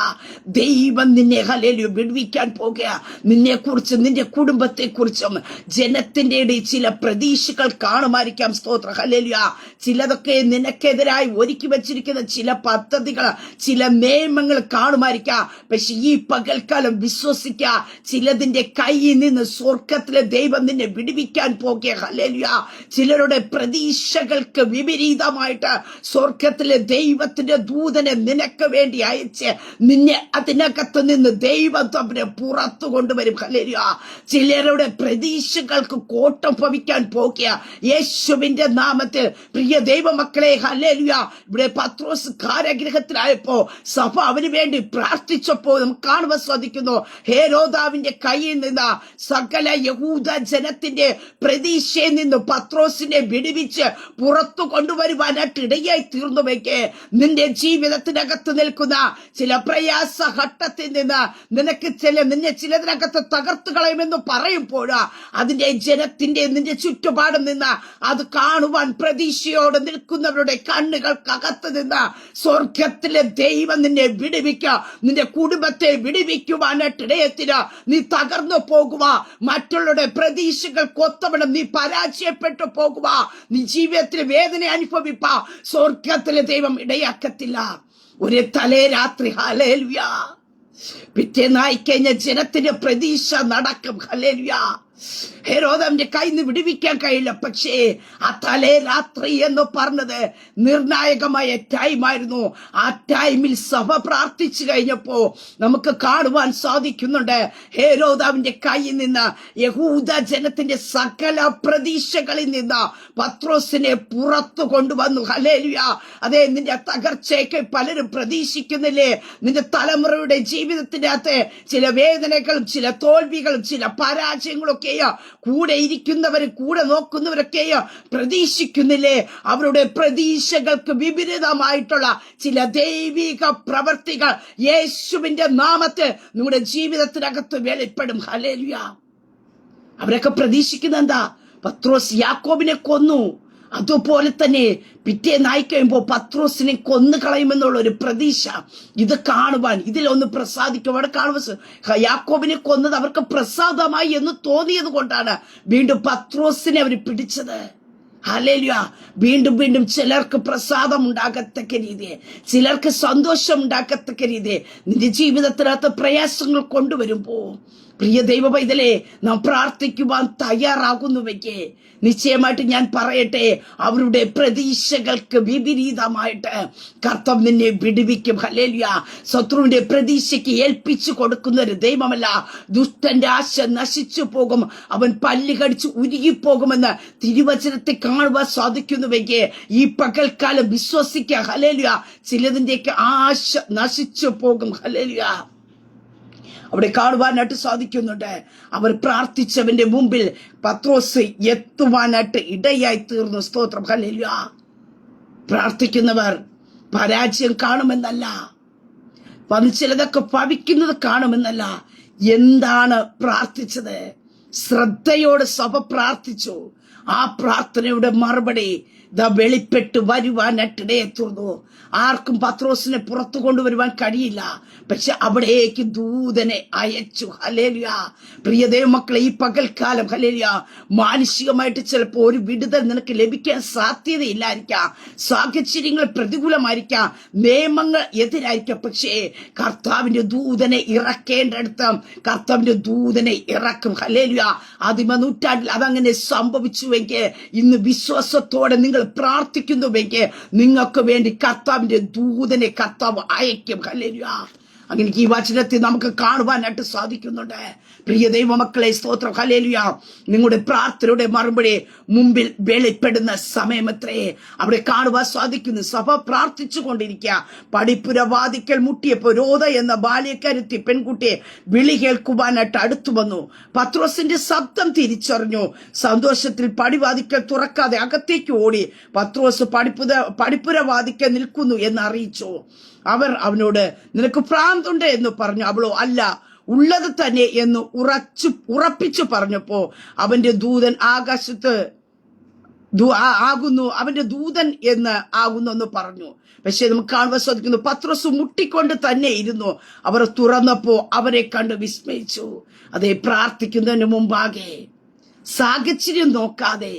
ദൈവം നിന്നെ ഹല്ലേലൂയ വിടുവിക്കാൻ പോകുക. നിന്നെ കുറിച്ചും നിന്റെ കുടുംബത്തെ കുറിച്ചും ജനത്തിന്റെ ഇടയിൽ ചില പ്രതീക്ഷകൾ കാണുമായിരിക്കാം. സ്തോത്രം. ഹല്ലേലൂയ. ചിലതൊക്കെ നിനക്കെതിരായി ഒരുക്കി വെച്ചിരിക്കുന്ന ചില പദ്ധതികൾ, ചില നിയമങ്ങൾ കാണുമായിരിക്കാം. പക്ഷെ ഈ പകൽക്കാലം വിശ്വസിക്ക, ചിലതിന്റെ കയ്യിൽ നിന്ന് സ്വർഗത്തിലെ ദൈവം നിന്നെ വിടുവിക്കാൻ പോകുക. ഹല്ലേലൂയ. ചിലരുടെ പ്രതീക്ഷകൾക്ക് വിപരീതമായിട്ട് സ്വർഗത്തിലെ ദൈവത്തിന്റെ ദൂതനെ നിനക്ക് വേണ്ടി അയച്ച് നിന്നെ അതിനകത്ത് നിന്ന് ദൈവം തമ്മിൽ പുറത്തു കൊണ്ടുവരും. ഹല്ലേലൂയ. ചിലരുടെ പ്രതീക്ഷകൾക്ക് കോട്ടം ഭവിക്കാൻ പോകുക യേശുവിന്റെ നാമത്തിൽ. പ്രിയ ദൈവമക്കളെ, ഹല്ലേലൂയ. ഇവിടെ പത്രോസ് കാരാഗൃഹത്തിലായപ്പോ സഭ അവന് വേണ്ടി പ്രാർത്ഥിച്ചപ്പോൾ നമുക്ക് കാണുവാൻ സാധിക്കുന്നു, ഹേരോദാവിന്റെ കയ്യിൽ നിന്ന് സകല യഹൂദ ജനത്തിന്റെ പ്രതീക്ഷയിൽ നിന്ന് പത്രോസിനെ വിടുവിച്ച് പുറത്തു കൊണ്ടുവരുവാനായിട്ട് ഇടയായി തീർന്നുവെക്ക്. നിന്റെ ജീവിതത്തിനകത്ത് നിൽക്കുന്ന ചില പ്രയാസ ഘട്ടത്തിൽ നിന്ന് നിന്നെ ചിലതിനകത്ത് തകർത്തു കളയുമെന്ന് പറയുമ്പോൾ അതിന്റെ ജനത്തിന്റെ നിന്റെ ചുറ്റുപാടും നിന്ന് അത് കാണുവാൻ പ്രതീക്ഷയോടെ നിൽക്കുന്നവരുടെ കണ്ണുകൾക്കകത്ത് നിന്ന് സ്വർഗത്തിലെ ദൈവം നിന്നെ വിടുവിക്കുക. നിന്റെ കുടുംബത്തെ വിടുവിക്കുവാനായിട്ട് ഇടയത്തിന് നീ തകർന്നു പോകുക. മറ്റുള്ളവരുടെ പ്രതീക്ഷകൾ കൊത്തവണ്ണം നീ പരാജയപ്പെട്ടു പോകുക. നീ ജീവിതത്തിൽ വേദന അനുഭവിപ്പ. സ്വർഗത്തിലെ ദൈവം ഇടയാക്കത്തില്ല. ഒരു തലേ രാത്രി ഹല്ലേലൂയ പിറ്റേന്നായി കഴിഞ്ഞ ജനത്തിന്റെ പ്രതീക്ഷ നടക്കും. ഹല്ലേലൂയ. ഹെരോദാവിന്റെ കയ്യിൽ നിന്ന് വിടുവിക്കാൻ കഴിയില്ല. പക്ഷേ ആ തലേ രാത്രി എന്ന് പറഞ്ഞത് നിർണായകമായ ടൈമായിരുന്നു. ആ ടൈമിൽ സഭ പ്രാർത്ഥിച്ചു കഴിഞ്ഞപ്പോ നമുക്ക് കാണുവാൻ സാധിക്കുന്നുണ്ട്, ഹെരോദാവിന്റെ കയ്യിൽ നിന്ന് യഹൂദ ജനത്തിന്റെ സകല പ്രതീക്ഷകളിൽ നിന്ന് പത്രോസിനെ പുറത്തു കൊണ്ടുവന്നു. ഹല്ലേലൂയ. അതെ, നിന്റെ തകർച്ചയ്ക്ക് പലരും പ്രതീക്ഷിക്കുന്നില്ലേ? നിന്റെ തലമുറയുടെ ജീവിതത്തിന്റെ അകത്ത് ചില വേദനകളും ചില തോൽവികളും ചില പരാജയങ്ങളൊക്കെ കൂടെ ഇരിക്കുന്നവരും കൂടെ നോക്കുന്നവരൊക്കെയോ പ്രതീക്ഷിക്കുന്നില്ലേ? അവരുടെ പ്രതീക്ഷകൾക്ക് വിപരീതമായിട്ടുള്ള ചില ദൈവിക പ്രവർത്തികൾ യേശുവിന്റെ നാമത്തിൽ നമ്മുടെ ജീവിതത്തിനകത്ത് വെളിപ്പെടും. ഹല്ലേലൂയ. അവരൊക്കെ പ്രതീക്ഷിക്കുന്ന എന്താ? പത്രോസ് യാക്കോബിനെ കൊന്നു. അതുപോലെ തന്നെ പിറ്റേന്നായി കഴിയുമ്പോൾ പത്രോസിനെ കൊന്നു കളയുമെന്നുള്ള ഒരു പ്രതീക്ഷ. ഇത് കാണുവാൻ, ഇതിലൊന്ന് പ്രസാദിക്കും. അവിടെ കാണുമ്പോൾ യാക്കോബിനെ കൊന്നത് അവർക്ക് പ്രസാദമായി എന്ന് തോന്നിയത് കൊണ്ടാണ് വീണ്ടും പത്രോസിനെ അവർ പിടിച്ചത്. ഹല്ലേലൂയ. വീണ്ടും വീണ്ടും ചിലർക്ക് പ്രസാദം ഉണ്ടാകത്തക്ക രീതിയെ, ചിലർക്ക് സന്തോഷം ഉണ്ടാകത്തക്ക രീതിയെ നിന്റെ ജീവിതത്തിനകത്ത് പ്രയാസങ്ങൾ കൊണ്ടുവരുമ്പോ പ്രിയ ദൈവ പൈതലേ, നാം പ്രാർത്ഥിക്കുവാൻ തയ്യാറാകുന്നുവെങ്കിൽ നിശ്ചയമായിട്ട് ഞാൻ പറയട്ടെ, അവരുടെ പ്രതീക്ഷകൾക്ക് വിപരീതമായിട്ട് കർത്താവ് നിന്നെ വിടുവിക്കും. ഹല്ലേലൂയ. ശത്രുവിന്റെ പ്രതീക്ഷയ്ക്ക് ഏൽപ്പിച്ചു കൊടുക്കുന്ന ഒരു ദൈവമല്ല. ദുഷ്ടന്റെ ആശ നശിച്ചു പോകും, അവൻ പല്ല് കടിച്ച് ഉരുകിപ്പോകുമെന്ന് തിരുവചനത്തെ കാണുവാൻ സാധിക്കുന്നുവെങ്കിൽ ഈ പകൽക്കാലം വിശ്വസിക്കുക. ഹല്ലേലൂയ. ചിലതിന്റെയൊക്കെ ആശ നശിച്ചു പോകും. ഹല്ലേലൂയ. അവിടെ കാണുവാനായിട്ട് സാധിക്കുന്നുണ്ട്. അവർ പ്രാർത്ഥിച്ചവന്റെ മുമ്പിൽ പത്രോസ് എത്തുവാനായിട്ട് ഇടയായി തീർന്നു. സ്തോത്രം. ഹല്ലേലൂയ. പ്രാർത്ഥിക്കുന്നവർ പരാജയം കാണുമെന്നല്ല, വന്ന് ചിലതൊക്കെ ഭവിക്കുന്നത് കാണുമെന്നല്ല. എന്താണ് പ്രാർത്ഥിച്ചത്? ശ്രദ്ധയോടെ സഭ പ്രാർത്ഥിച്ചു. ആ പ്രാർത്ഥനയുടെ മറുപടി വെളിപ്പെട്ട് വരുവാനായിട്ടിടയെ തീർന്നു. ആർക്കും പത്രോസിനെ പുറത്തു കൊണ്ടുവരുവാൻ കഴിയില്ല. പക്ഷെ അവിടേക്ക് ദൂതനെ അയച്ചു. ഹല്ലേലൂയ. പ്രിയ ദൈവമക്കളെ, ഈ പകൽക്കാലം ഹല്ലേലൂയ, മാനുഷികമായിട്ട് ചിലപ്പോൾ ഒരു വിടുതൽ നിനക്ക് ലഭിക്കാൻ സാധ്യതയില്ലായിരിക്കാം. സാഹചര്യങ്ങൾ പ്രതികൂലമായിരിക്കാം, നിയമങ്ങൾ എതിരായിരിക്കാം. പക്ഷേ കർത്താവിന്റെ ദൂതനെ ഇറക്കേണ്ടടുത്ത് കർത്താവിന്റെ ദൂതനെ ഇറക്കും. ഹല്ലേലൂയ. ആദിമ നൂറ്റാണ്ടിൽ അതങ്ങനെ സംഭവിച്ചുവെങ്കിൽ ഇന്ന് വിശ്വാസത്തോടെ നിങ്ങൾ പ്രാർത്ഥിക്കുന്നുവെങ്കിൽ നിങ്ങൾക്ക് വേണ്ടി കർത്താവിന്റെ ദൂതനെ കർത്താവ് അയക്കും. ഹല്ലേലൂയ. അങ്ങനെ ഈ വചനത്തിൽ നമുക്ക് കാണുവാനായിട്ട് സാധിക്കുന്നുണ്ട്. പ്രിയ ദൈവമക്കളെ, സ്തോത്രം. ഹല്ലേലൂയ. നിങ്ങളുടെ പ്രാർത്ഥനയുടെ മറുപടി മുമ്പിൽ വെളിപ്പെടുന്ന സമയമത്രേ. അവിടെ കാണുവാൻ സാധിക്കുന്നു. സഭ പ്രാർത്ഥിച്ചു കൊണ്ടിരിക്കുക. പടിപ്പുരവാതിക്കൽ മുട്ടിയപ്പോൾ രോധ എന്ന ബാല്യക്കാരത്തി പെൺകുട്ടിയെ വിളി കേൾക്കുവാനായിട്ട് അടുത്തു വന്നു. പത്രോസിന്റെ ശബ്ദം തിരിച്ചറിഞ്ഞു. സന്തോഷത്തിൽ പടിവാതിക്കൽ തുറക്കാതെ അകത്തേക്ക് ഓടി പത്രോസ് പടിപ്പുരവാതിക്കൽ നിൽക്കുന്നു എന്ന് അറിയിച്ചു. അവർ അവനോട്, നിനക്ക് ഭ്രാന്തുണ്ട് എന്ന് പറഞ്ഞു. അവളോ, അല്ല, ഉള്ളത് തന്നെ എന്ന് ഉറപ്പിച്ചു പറഞ്ഞപ്പോ അവന്റെ ദൂതൻ ആകാശത്ത് ആകുന്നു, അവന്റെ ദൂതൻ ആകുന്നു പറഞ്ഞു. പക്ഷെ നമുക്ക് കാണുവാൻ സാധിക്കുന്നു, പത്രോസ് മുട്ടിക്കൊണ്ട് തന്നെ ഇരുന്നു. അവർ തുറന്നപ്പോ അവരെ കണ്ട് വിസ്മയിച്ചു. അതെ, പ്രാർത്ഥിക്കുന്നതിന് മുമ്പാകെ സാഹചര്യം നോക്കാതെ,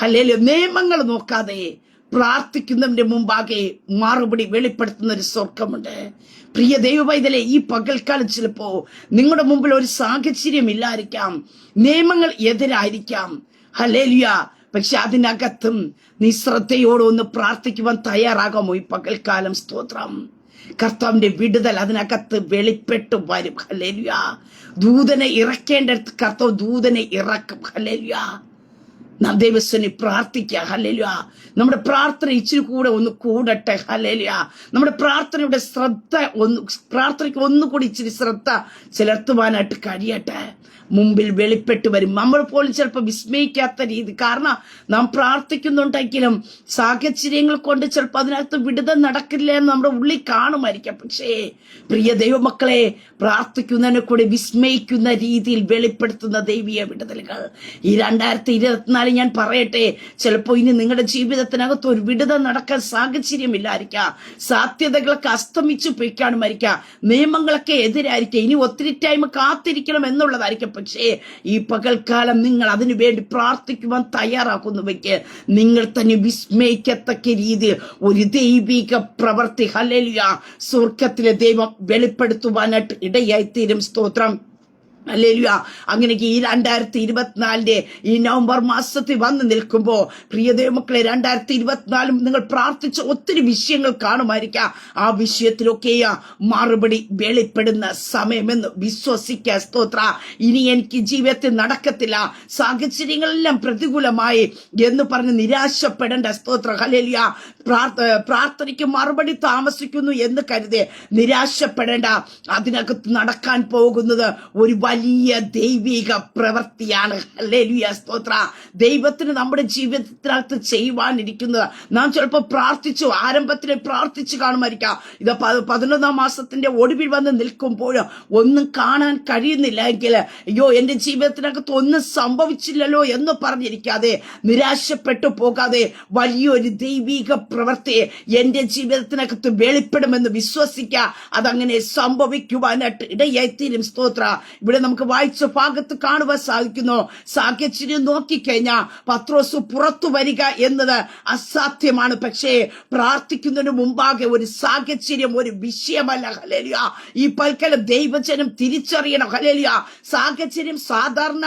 ഹല്ലേലൂയ, നിയമങ്ങൾ നോക്കാതെ പ്രാർത്ഥിക്കുന്നതിന്റെ മുമ്പാകെ മറുപടി വെളിപ്പെടുത്തുന്ന ഒരു സ്വർഗമുണ്ട്. പ്രിയ ദൈവപൈതലേ, ഈ പകൽക്കാലം ചിലപ്പോ നിങ്ങളുടെ മുമ്പിൽ ഒരു സാഹചര്യം ഇല്ലായിരിക്കാം, നിയമങ്ങൾ എതിരായിരിക്കാം. ഹല്ലേലൂയ. പക്ഷെ അതിനകത്തും നീ ശ്രദ്ധയോടെ ഒന്ന് പ്രാർത്ഥിക്കുവാൻ തയ്യാറാകാമോ? ഈ പകൽക്കാലം സ്തോത്രം. കർത്താവിന്റെ വിടുതൽ അതിനകത്ത് വെളിപ്പെട്ടു വരും. ഹല്ലേലൂയ. ദൂതനെ ഇറക്കേണ്ടടുത്ത് കർത്താവ് ദൂതനെ ഇറക്കും. ഹല്ലേലൂയ. നാം ദൈവസനെ പ്രാർത്ഥിക്കുക. ഹല്ലേലൂയ. നമ്മുടെ പ്രാർത്ഥന ഇച്ചിരി കൂടെ ഒന്ന് കൂടട്ടെ. ഹല്ലേലൂയ. നമ്മുടെ പ്രാർത്ഥനയുടെ പ്രാർത്ഥനയ്ക്ക് ഒന്നുകൂടി ഇച്ചിരി ശ്രദ്ധ ചെലുത്തുവാനായിട്ട് കഴിയട്ടെ. മുമ്പിൽ വെളിപ്പെട്ട് വരും. നമ്മൾ പോലും ചിലപ്പോൾ വിസ്മയിക്കാത്ത രീതി. കാരണം നാം പ്രാർത്ഥിക്കുന്നുണ്ടെങ്കിലും സാഹചര്യങ്ങൾ കൊണ്ട് ചിലപ്പോൾ അതിനകത്ത് വിടുതൽ നടക്കില്ല എന്ന് നമ്മുടെ ഉള്ളിൽ കാണുമായിരിക്കാം. പക്ഷേ പ്രിയ ദൈവമക്കളെ, പ്രാർത്ഥിക്കുന്നതിനെ കൂടി വിസ്മയിക്കുന്ന രീതിയിൽ വെളിപ്പെടുത്തുന്ന ദൈവീയ വിടുതലുകൾ ഈ 2024 ഞാൻ പറയട്ടെ, ചിലപ്പോൾ ഇനി നിങ്ങളുടെ ജീവിതത്തിനകത്ത് ഒരു വിടുതൽ നടക്കാൻ സാഹചര്യമില്ലായിരിക്കാം. സാധ്യതകളൊക്കെ അസ്തമിച്ചു പോയിക്കാണുമായിരിക്കാം. നിയമങ്ങളൊക്കെ എതിരായിരിക്കാം. ഇനി ഒത്തിരി ടൈം കാത്തിരിക്കണം എന്നുള്ളതായിരിക്കും. പക്ഷേ ഈ പകൽക്കാലം നിങ്ങൾ അതിനു വേണ്ടി പ്രാർത്ഥിക്കുവാൻ തയ്യാറാക്കുന്നുവെങ്കിൽ നിങ്ങൾ തന്നെ വിസ്മയിക്കത്തക്ക രീതിയിൽ ഒരു ദൈവിക പ്രവൃത്തി, ഹല്ലേലൂയ, സ്വർഗത്തിലെ ദൈവം വെളിപ്പെടുത്തുവാനായിട്ട് ഇടയായിത്തീരും. സ്തോത്രം. ഹല്ലേലൂയ. അങ്ങനെ ഈ 2024 ഈ നവംബർ മാസത്തിൽ വന്ന് നിൽക്കുമ്പോ പ്രിയ ദൈവമക്കളെ, 2024 നിങ്ങൾ പ്രാർത്ഥിച്ച ഒത്തിരി വിഷയങ്ങൾ കാണുമായിരിക്കാം. ആ വിഷയത്തിലൊക്കെ മറുപടി വെളിപ്പെടുന്ന സമയമെന്ന് വിശ്വസിക്കുക. സ്തോത്ര. ഇനി എനിക്ക് ജീവിതത്തിൽ നടക്കത്തില്ല, സാഹചര്യങ്ങളെല്ലാം പ്രതികൂലമായി എന്ന് പറഞ്ഞ് നിരാശപ്പെടേണ്ട. സ്തോത്ര. ഹല്ലേലൂയ. പ്രാർത്ഥനയ്ക്ക് മറുപടി താമസിക്കുന്നു എന്ന് കരുതി നിരാശപ്പെടേണ്ട. അതിനകത്ത് നടക്കാൻ പോകുന്നത് ഒരു വലിയ ദൈവിക പ്രവൃത്തിയാണ്. ഹല്ലേലൂയ, സ്തോത്ര. ദൈവത്തിന് നമ്മുടെ ജീവിതത്തിനകത്ത് ചെയ്യുവാനിരിക്കുന്നത് നാം ചിലപ്പോൾ പ്രാർത്ഥിച്ചു, ആരംഭത്തിൽ പ്രാർത്ഥിച്ചു കാണുമായിരിക്കാം. ഇത് 11ാം മാസത്തിന്റെ ഒടുവിൽ വന്ന് നിൽക്കുമ്പോൾ ഒന്നും കാണാൻ കഴിയുന്നില്ല എങ്കിൽ, അയ്യോ എന്റെ ജീവിതത്തിനകത്ത് ഒന്നും സംഭവിച്ചില്ലല്ലോ എന്ന് പറഞ്ഞിരിക്കാതെ, നിരാശപ്പെട്ടു പോകാതെ, വലിയൊരു ദൈവിക പ്രവൃത്തി എന്റെ ജീവിതത്തിനകത്ത് വെളിപ്പെടുമെന്ന് വിശ്വസിക്കുക. അതങ്ങനെ സംഭവിക്കുവാനായിട്ട് ഇടയായിത്തീരും. സ്തോത്ര. ഇവിടെ നമുക്ക് വായിച്ച ഭാഗത്ത് കാണുവാൻ സാധിക്കുന്നു, സാഹചര്യം നോക്കിക്കഴിഞ്ഞാൽ പത്രോസ് പുറത്തു വരിക എന്നത് അസാധ്യമാണ്. പക്ഷേ പ്രാർത്ഥിക്കുന്നതിന് മുമ്പാകെ ഒരു സാഹചര്യം ഒരു വിഷയമല്ല. ഹല്ലേലൂയ. ഈ പൽക്കാലം ദൈവജനം തിരിച്ചറിയണം. ഹല്ലേലൂയ. സാഹചര്യം സാധാരണ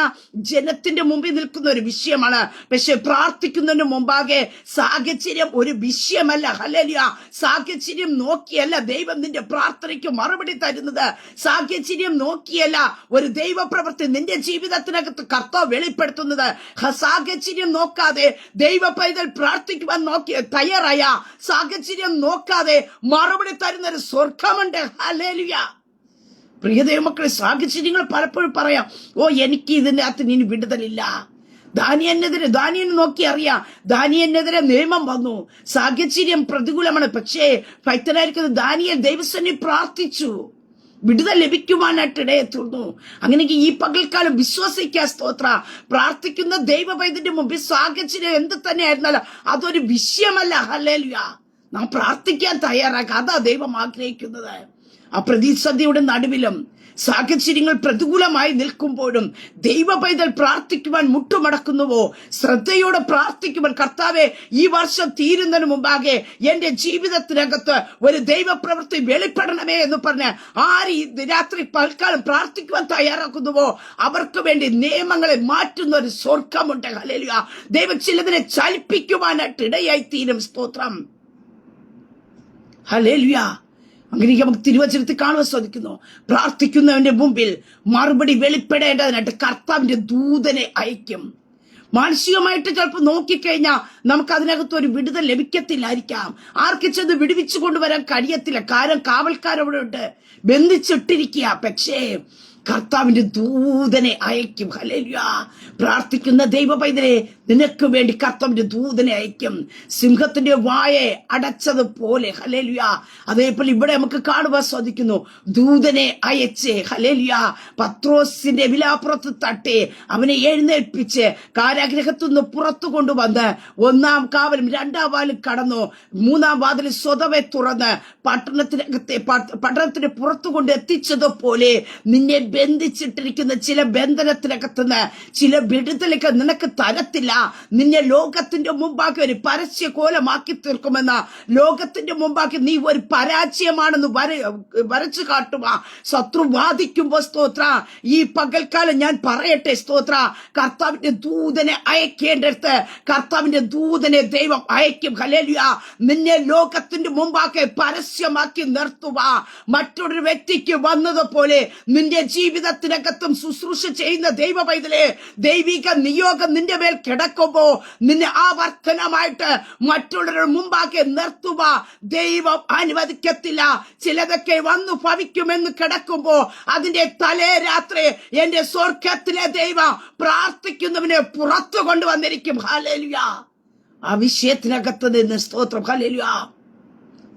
ജനത്തിന്റെ മുമ്പിൽ നിൽക്കുന്ന ഒരു വിഷയമാണ്. പക്ഷെ പ്രാർത്ഥിക്കുന്നതിന് മുമ്പാകെ സാഹചര്യം ഒരു വിഷയമല്ല. ഹല്ലേലൂയ. സാഹചര്യം നോക്കിയല്ല ദൈവം നിന്റെ പ്രാർത്ഥനയ്ക്ക് മറുപടി തരുന്നത്. സാഹചര്യം നോക്കിയല്ല ഒരു ദൈവപ്രവൃത്തി നിന്റെ ജീവിതത്തിനകത്ത് കർത്താവ് വെളിപ്പെടുത്തുന്നത്. സാഹചര്യം നോക്കാതെ ദൈവ പൈതൽ പ്രാർത്ഥിക്കുവാൻ തയ്യാറായ, സാഹചര്യം നോക്കാതെ മറുപടി തരുന്ന ഒരു സ്വർഗമുണ്ട്. ഹല്ലേലൂയ. പ്രിയ ദൈവമക്കളെ, സാഹചര്യങ്ങൾ പലപ്പോഴും പറയാം, ഓ എനിക്ക് ഇതിന്റെ അകത്ത് ഇനി വിടുതലില്ല. ദാനിയലിനെ നോക്കി അറിയാം, ദാനിയലിനെതിരെ നിയമം വന്നു, സാഹചര്യം പ്രതികൂലമാണ്. പക്ഷേ ഭക്തനായിരിക്കുന്ന ദാനിയേൽ ദൈവസന്നിധി പ്രാർത്ഥിച്ചു, വിടുതൽ ലഭിക്കുവാനായിട്ട് ഇടയെത്തുന്നു. അങ്ങനെയെങ്കിൽ ഈ പകൽക്കാലം വിശ്വസിക്കുക. സ്തോത്ര. പ്രാർത്ഥിക്കുന്ന ദൈവവൈദ്യന്റെ മുമ്പിൽ സാഹചര്യം എന്ത് തന്നെ ആയിരുന്നാലും അതൊരു വിഷയമല്ല. ഹല്ലേലൂയ. നാം പ്രാർത്ഥിക്കാൻ തയ്യാറാക്കുക. അതാ ദൈവം ആഗ്രഹിക്കുന്നത്. ആ പ്രതിസന്ധിയുടെ നടുവിലും സാഹചര്യങ്ങൾ പ്രതികൂലമായി നിൽക്കുമ്പോഴും ദൈവ പൈതൽ പ്രാർത്ഥിക്കുവാൻ മുട്ടുമടക്കുന്നുവോ, ശ്രദ്ധയോടെ പ്രാർത്ഥിക്കുവാൻ, കർത്താവെ ഈ വർഷം തീരുന്നതിന് മുമ്പാകെ എന്റെ ജീവിതത്തിനകത്ത് ഒരു ദൈവപ്രവൃത്തി വെളിപ്പെടണമേ എന്ന് പറഞ്ഞ് ആര് ഈ രാത്രി പൽക്കാലം പ്രാർത്ഥിക്കുവാൻ തയ്യാറാക്കുന്നുവോ അവർക്ക് വേണ്ടി നിയമങ്ങളെ മാറ്റുന്ന ഒരു സ്വർഗമുണ്ട്. ഹല്ലേലൂയ. ദൈവം ചിലതിനെ ചലിപ്പിക്കുവാനായിട്ട് ഇടയായി തീരും. സ്തോത്രം. ഹല്ലേലൂയ. അങ്ങനെ നമുക്ക് തിരുവചനത്തിൽ കാണുവാൻ സാധിക്കുന്നു, പ്രാർത്ഥിക്കുന്നവന്റെ മുമ്പിൽ മറുപടി വെളിപ്പെടേണ്ടതിനായിട്ട് കർത്താവിന്റെ ദൂതനെ അയക്കും. മാനസികമായിട്ട് ചിലപ്പോൾ നോക്കിക്കഴിഞ്ഞാൽ നമുക്ക് അതിനകത്ത് ഒരു വിടുതൽ ലഭിക്കത്തില്ലായിരിക്കാം. ആർക്ക് ചെന്ന് വിടുവിച്ചു കൊണ്ടുവരാൻ കഴിയത്തില്ല. കാരണം കാവൽക്കാരവിടെ ഉണ്ട്, ബന്ധിച്ചിട്ടിരിക്കുക. പക്ഷേ കർത്താവിന്റെ ദൂതനെ അയക്കും. ഹല്ലേലൂയ. പ്രാർത്ഥിക്കുന്ന ദൈവ പൈതലെ, നിനക്ക് വേണ്ടി കർത്താവിന്റെ ദൂതനെ അയക്കും. സിംഹത്തിന്റെ വായെ അടച്ചതുപോലെ. ഹല്ലേലൂയ. അതേപോലെ ഇവിടെ നമുക്ക് കാണുവാൻ സാധിക്കുന്നു, ദൂതനെ അയച്ച്. ഹല്ലേലൂയ. പത്രോസിന്റെ വിലാപ്പുറത്ത് തട്ടി അവനെ എഴുന്നേൽപ്പിച്ച് കാരാഗ്രഹത്തു നിന്ന് പുറത്തു കൊണ്ടുവന്ന് 1-ാം കാവലും 2-ാം വാതിലും കടന്നു, 3-ാം വാതിൽ സ്വതവേ തുറന്ന് പട്ടണത്തിന് പുറത്തു കൊണ്ട് എത്തിച്ചതുപോലെ നിന്നെ ബന്ധിച്ചിട്ടിരിക്കുന്ന ചില ബന്ധനത്തിനകത്തുനിന്ന് ചില വിടുതലൊക്കെ നിനക്ക് തരത്തില്ല. നിന്നെ ലോകത്തിന്റെ മുമ്പാക്കി ഒരു പരസ്യ കോലമാക്കി തീർക്കുമെന്ന, ലോകത്തിന്റെ മുമ്പാക്കി നീ ഒരു പരാജയമാണെന്ന് വരച്ചു കാട്ടുക. ശത്രു വാദിക്കുമ്പോ സ്തോത്ര, ഈ പകൽക്കാലം ഞാൻ പറയട്ടെ സ്തോത്ര, കർത്താവിന്റെ ദൂതനെ അയക്കേണ്ടടുത്ത് കർത്താവിന്റെ ദൂതനെ ദൈവം അയക്കും. ഹല്ലേലൂയ. നിന്നെ ലോകത്തിന്റെ മുമ്പാക്കി പരസ്യമാക്കി നിർത്തുക. മറ്റൊരു വ്യക്തിക്ക് വന്നതുപോലെ നിന്റെ ജീവിതത്തിനകത്തും ശുശ്രൂഷ ചെയ്യുന്ന ദൈവ പൈതലേ, ദൈവിക നിയോഗം നിന്റെ മേൽ കിടക്കുമ്പോ നിന്നെ ആവർത്തനമായിട്ട് മറ്റുള്ളവരുടെ മുമ്പാകെ നിർത്തുക ദൈവം അനുവദിക്കത്തില്ല. ചിലതൊക്കെ വന്നു ഭവിക്കുമെന്ന് കിടക്കുമ്പോ അതിന്റെ തലേ രാത്രി എന്റെ സ്വർഗത്തിലെ ദൈവം പ്രാർത്ഥിക്കുന്നവനെ പുറത്തു കൊണ്ടുവന്നിരിക്കും. ഹല്ലേലൂയ. ആ വിഷയത്തിനകത്ത് നിന്ന് സ്തോത്രം. ഹല്ലേലൂയ.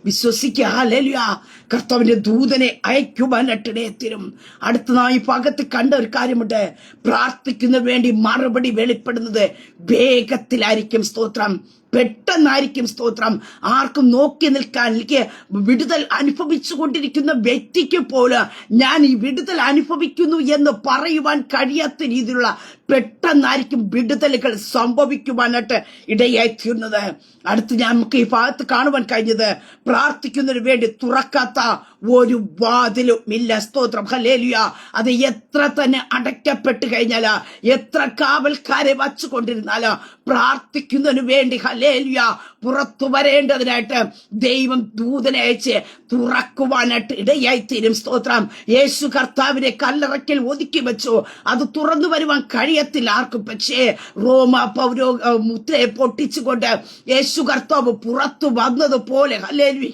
വിശ്വസിക്കുക. ഹല്ലേലൂയ. കർത്താവിന്റെ ദൂതനെ അയക്കുവാനിടയായിത്തീരും. അടുത്തതായി ഭാഗത്ത് കണ്ട ഒരു കാര്യമുണ്ട്, പ്രാർത്ഥിക്കുന്ന വേണ്ടി മറുപടി വെളിപ്പെടുന്നത് വേഗത്തിലായിരിക്കും. സ്തോത്രം. പെട്ടെന്നായിരിക്കും. സ്തോത്രം. ആർക്കും നോക്കി നിൽക്കാൻ, എനിക്ക് വിടുതൽ അനുഭവിച്ചു കൊണ്ടിരിക്കുന്ന വ്യക്തിക്ക് പോലും ഞാൻ ഈ വിടുതൽ അനുഭവിക്കുന്നു എന്ന് പറയുവാൻ കഴിയാത്ത രീതിയിലുള്ള പെട്ടെന്നായിരിക്കും വിടുതലുകൾ സംഭവിക്കുവാനായിട്ട് ഇടയായിത്തീരുന്നത്. അടുത്ത് നമുക്ക് ഈ ഭാഗത്ത് കാണുവാൻ കഴിഞ്ഞത്, പ്രാർത്ഥിക്കുന്നതിന് വേണ്ടി തുറക്കാത്ത ഒരു വാതിലും ഇല്ല. സ്തോത്രം. ഹല്ലേലൂയ. അത് എത്ര തന്നെ അടയ്ക്കപ്പെട്ട് കഴിഞ്ഞാൽ, എത്ര കാവൽക്കാരെ വച്ചുകൊണ്ടിരുന്നാല് പ്രാർത്ഥിക്കുന്നതിന് വേണ്ടി ഹല്ലേലൂയ പുറത്തു വരേണ്ടതിനായിട്ട് ദൈവം ദൂതനെ അയച്ച് തുറക്കുവാനായിട്ട് ഇടയായിത്തീരും. സ്തോത്രം. യേശു കർത്താവിനെ കല്ലറയ്ക്കൽ ഒതുക്കി വെച്ചു. അത് തുറന്നു വരുവാൻ കഴിയത്തില്ല ആർക്കും. പക്ഷേ മുദ്രയെ പൊട്ടിച്ചുകൊണ്ട് യേശു കർത്താവ് പുറത്തു വന്നതുപോലെ ഹല്ലേലൂയ